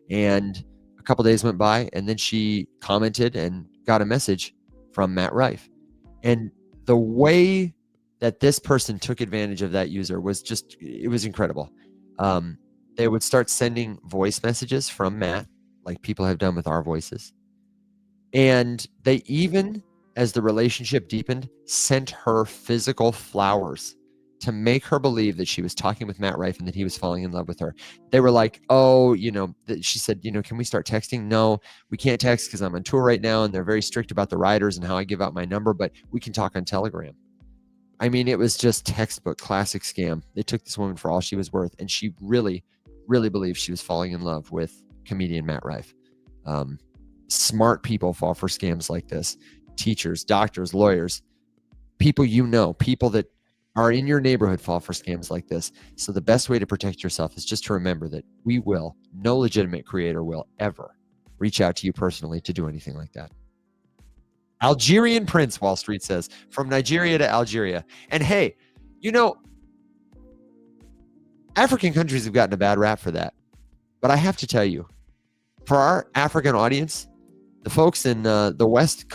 And a couple days went by, and then she commented and got a message from Matt Rife. And the way that this person took advantage of that user was just, it was incredible. They would start sending voice messages from Matt, like people have done with our voices. And they even, as the relationship deepened, sent her physical flowers to make her believe that she was talking with Matt Rife and that he was falling in love with her. They were like, oh, she said, can we start texting? No, we can't text because I'm on tour right now and they're very strict about the riders and how I give out my number, but we can talk on Telegram. I mean, it was just textbook classic scam. They took this woman for all she was worth, and she really, really believed she was falling in love with comedian Matt Rife. Smart people fall for scams like this. Teachers, doctors, lawyers, people people that are in your neighborhood fall for scams like this. So the best way to protect yourself is just to remember that no legitimate creator will ever reach out to you personally to do anything like that. Algerian prince, Wall Street says, from Nigeria to Algeria. And hey, African countries have gotten a bad rap for that. But I have to tell you, for our African audience, the folks in the west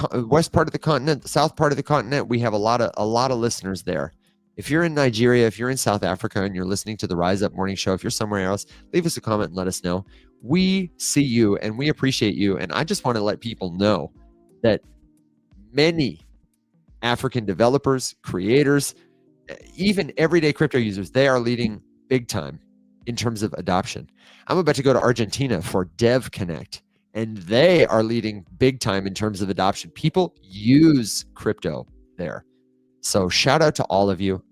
part of the continent, the south part of the continent, we have a lot of listeners there. If you're in Nigeria, if you're in South Africa and you're listening to the Rise Up Morning Show, if you're somewhere else, leave us a comment and let us know. We see you and we appreciate you. And I just want to let people know that many African developers, creators, even everyday crypto users, they are leading big time in terms of adoption. I'm about to go to Argentina for Dev Connect, and they are leading big time in terms of adoption. People use crypto there. So shout out to all of you.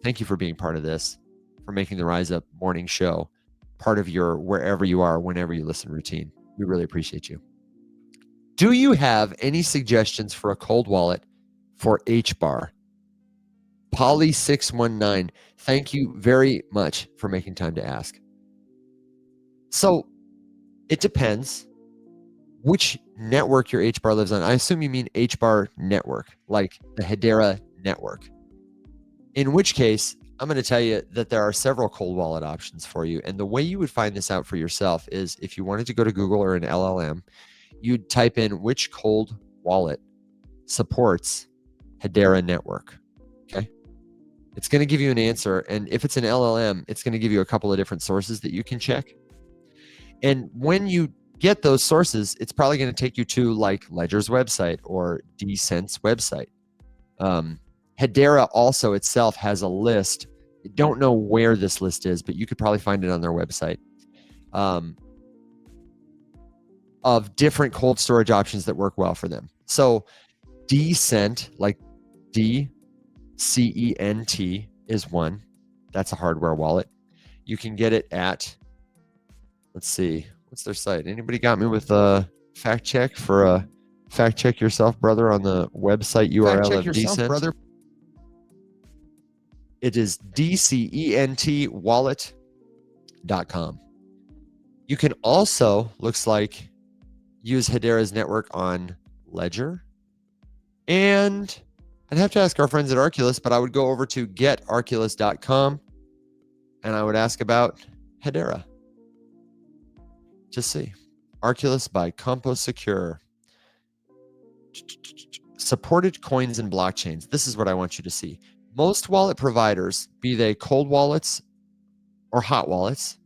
Thank you for being part of this, for making the Rise Up Morning Show part of your wherever you are, whenever you listen routine. We really appreciate you. Do you have any suggestions for a cold wallet for HBAR? Polly619, thank you very much for making time to ask. So it depends which network your HBAR lives on. I assume you mean HBAR network, like the Hedera network. In which case, I'm going to tell you that there are several cold wallet options for you. And the way you would find this out for yourself is if you wanted to go to Google or an LLM, you'd type in which cold wallet supports Hedera network. Okay. It's going to give you an answer. And if it's an LLM, it's going to give you a couple of different sources that you can check. And when you get those sources, it's probably going to take you to like Ledger's website or Decent's website. Hedera also itself has a list. I don't know where this list is, but you could probably find it on their website. Of different cold storage options that work well for them. So Decent, like DCENT is one. That's a hardware wallet. You can get it at, let's see, what's their site? Anybody got me with a fact check for a fact check yourself, brother, on the website URL of Decent? Brother. It is DCENTwallet.com. You can also, looks like, use Hedera's network on Ledger. And I'd have to ask our friends at Arculus, but I would go over to getarculus.com and I would ask about Hedera. Just see. Arculus by CompoSecure. Supported coins and blockchains. This is what I want you to see. Most wallet providers, be they cold wallets or hot wallets,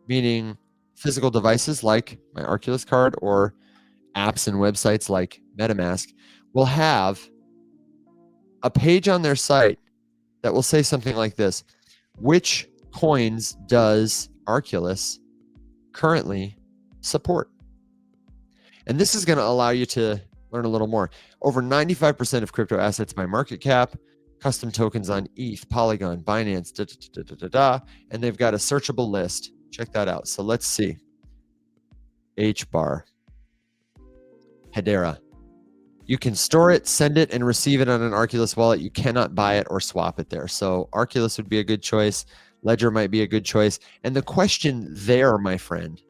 meaning physical devices like my Arculus card or apps and websites like MetaMask, will have a page on their site that will say something like this: which coins does Arculus currently support? And this is going to allow you to learn a little more. Over 95% of crypto assets by market cap, custom tokens on ETH, Polygon, Binance, and they've got a searchable list. Check that out. So let's see. HBAR, Hedera. You can store it, send it, and receive it on an Arculus wallet. You cannot buy it or swap it there. So Arculus would be a good choice. Ledger might be a good choice. And the question there, my friend,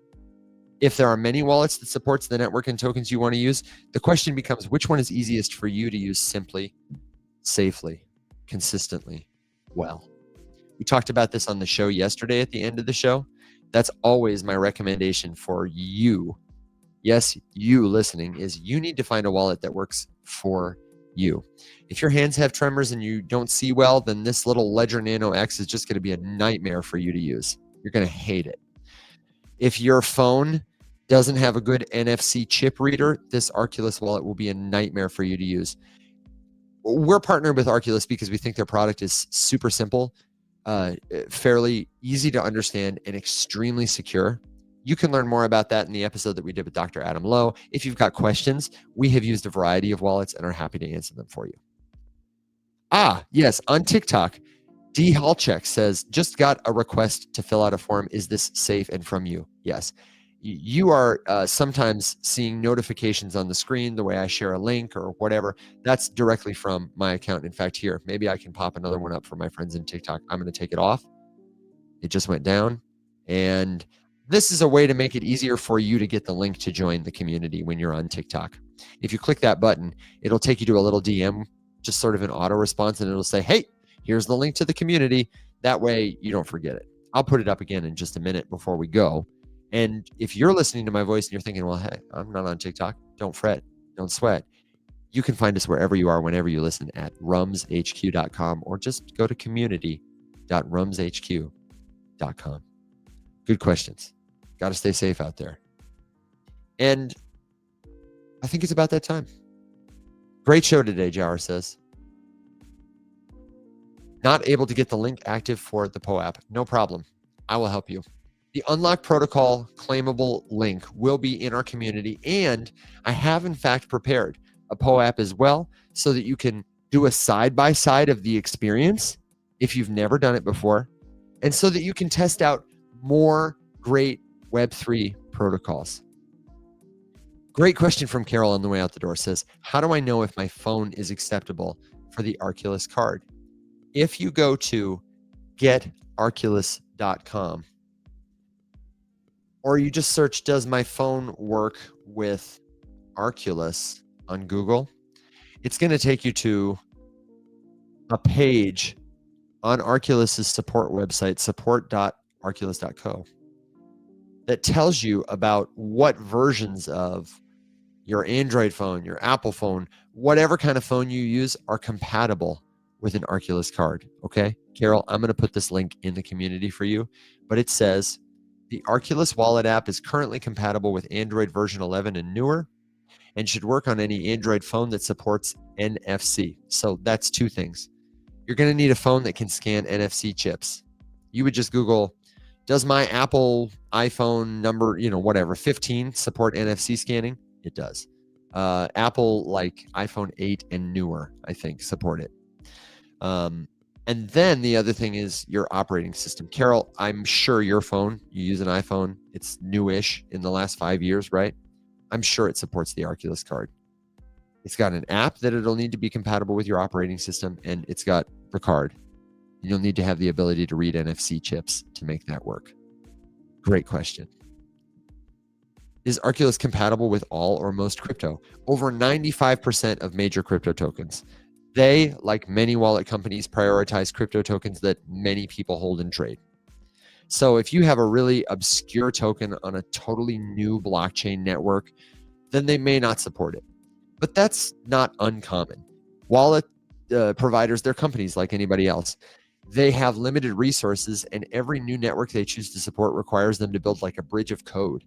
if there are many wallets that supports the network and tokens you want to use, the question becomes which one is easiest for you to use simply, safely, consistently, well. We talked about this on the show yesterday at the end of the show. That's always my recommendation for you. Yes, you listening is you need to find a wallet that works for you. If your hands have tremors and you don't see well, then this little Ledger Nano X is just going to be a nightmare for you to use. You're going to hate it. If your phone doesn't have a good NFC chip reader, this Arculus wallet will be a nightmare for you to use. We're partnered with Arculus because we think their product is super simple, fairly easy to understand, and extremely secure. You can learn more about that in the episode that we did with Dr. Adam Lowe. If you've got questions, we have used a variety of wallets and are happy to answer them for you. Yes, on TikTok, D. Halchek says, just got a request to fill out a form. Is this safe and from you? Yes. You are sometimes seeing notifications on the screen the way I share a link or whatever. That's directly from my account. In fact, here, maybe I can pop another one up for my friends in TikTok. I'm going to take it off. It just went down. And this is a way to make it easier for you to get the link to join the community when you're on TikTok. If you click that button, it'll take you to a little DM, just sort of an auto response, and it'll say, hey, here's the link to the community. That way you don't forget it. I'll put it up again in just a minute before we go. And if you're listening to my voice and you're thinking, well, hey, I'm not on TikTok, don't fret, don't sweat. You can find us wherever you are, whenever you listen at rumshq.com, or just go to community.rumshq.com. Good questions. Got to stay safe out there. And I think it's about that time. Great show today, Jawar says. Not able to get the link active for the PO app. No problem. I will help you. The Unlock Protocol claimable link will be in our community, and I have in fact prepared a PO app as well so that you can do a side-by-side of the experience if you've never done it before, and so that you can test out more great Web3 protocols. Great question from Carol on the way out the door. Says, how do I know if my phone is acceptable for the Arculus card? If you go to getarculus.com, or you just search, does my phone work with Arculus on Google, it's going to take you to a page on Arculus's support website, support.arculus.co, that tells you about what versions of your Android phone, your Apple phone, whatever kind of phone you use are compatible with an Arculus card. Okay, Carol, I'm going to put this link in the community for you, but it says the Arculus wallet app is currently compatible with Android version 11 and newer, and should work on any Android phone that supports NFC. So that's two things. You're going to need a phone that can scan NFC chips. You would just Google, does my Apple iPhone number, whatever, 15 support NFC scanning? It does. Apple, like iPhone 8 and newer, I think, support it. And then the other thing is your operating system. Carol, I'm sure your phone, you use an iPhone, it's newish in the last 5 years, right? I'm sure it supports the Arculus card. It's got an app that it'll need to be compatible with your operating system, and it's got the card. You'll need to have the ability to read NFC chips to make that work. Great question. Is Arculus compatible with all or most crypto? Over 95% of major crypto tokens. They, like many wallet companies, prioritize crypto tokens that many people hold and trade. So if you have a really obscure token on a totally new blockchain network, then they may not support it. But that's not uncommon. Wallet providers, they're companies like anybody else. They have limited resources, and every new network they choose to support requires them to build like a bridge of code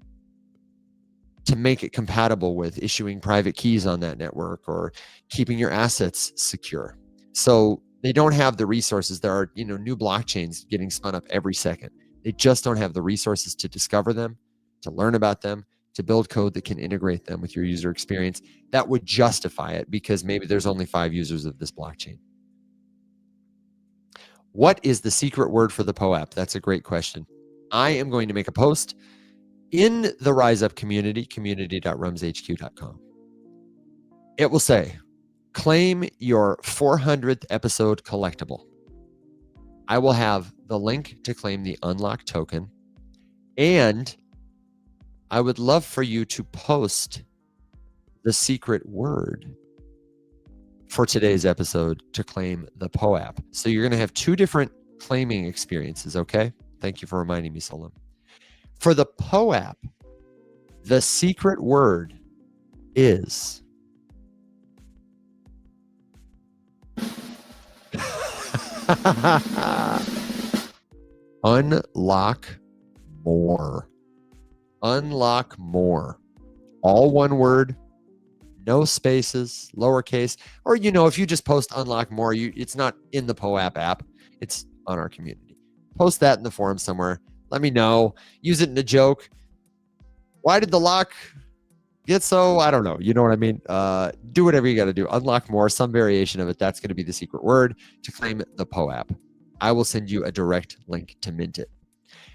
to make it compatible with issuing private keys on that network or keeping your assets secure. So They don't have the resources. There are, new blockchains getting spun up every second. They just don't have the resources to discover them, to learn about them, to build code that can integrate them with your user experience. That would justify it because maybe there's only 5 users of this blockchain. What is the secret word for the POAP? That's a great question. I am going to make a post in the Rise Up community, community.rumshq.com. It will say, claim your 400th episode collectible. I will have the link to claim the unlock token, and I would love for you to post the secret word for today's episode to claim the POAP. So you're going to have 2 different claiming experiences, okay? Thank you for reminding me, Solon. For the POAP, the secret word is unlock more. Unlock more. All one word, no spaces, lowercase, or if you just post unlock more, it's not in the POAP app, it's on our community. Post that in the forum somewhere. Let me know. Use it in a joke. Why did the lock get so? I don't know. You know what I mean? Do whatever you got to do. Unlock more, some variation of it. That's going to be the secret word to claim the POAP. I will send you a direct link to mint it.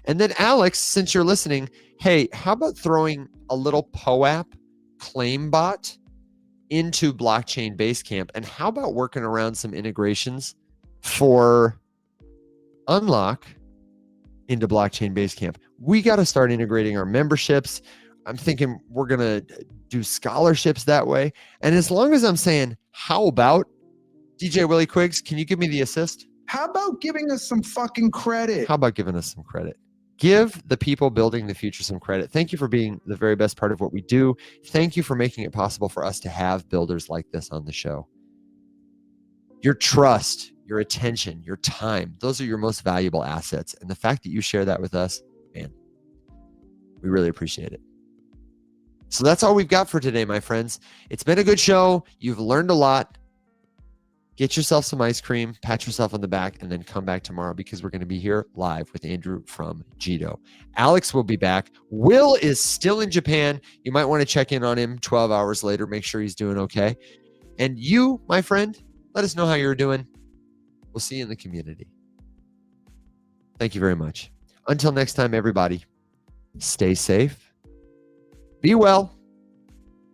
And then Alex, since you're listening, hey, how about throwing a little POAP claim bot into Blockchain Basecamp? And how about working around some integrations for unlock into Blockchain Basecamp? We got to start integrating our memberships. I'm thinking we're going to do scholarships that way. And as long as I'm saying, how about DJ Willie Quiggs, can you give me the assist? How about giving us some fucking credit? How about giving us some credit? Give the people building the future some credit. Thank you for being the very best part of what we do. Thank you for making it possible for us to have builders like this on the show. Your trust, your attention, your time, those are your most valuable assets. And the fact that you share that with us, man, we really appreciate it. So that's all we've got for today, my friends. It's been a good show. You've learned a lot. Get yourself some ice cream, pat yourself on the back, and then come back tomorrow because we're going to be here live with Andrew from Jito. Alex will be back. Will is still in Japan. You might want to check in on him 12 hours later. Make sure he's doing okay. And you, my friend, let us know how you're doing. We'll see you in the community. Thank you very much. Until next time, everybody, stay safe. Be well,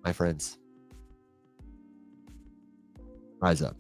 my friends. Rise up.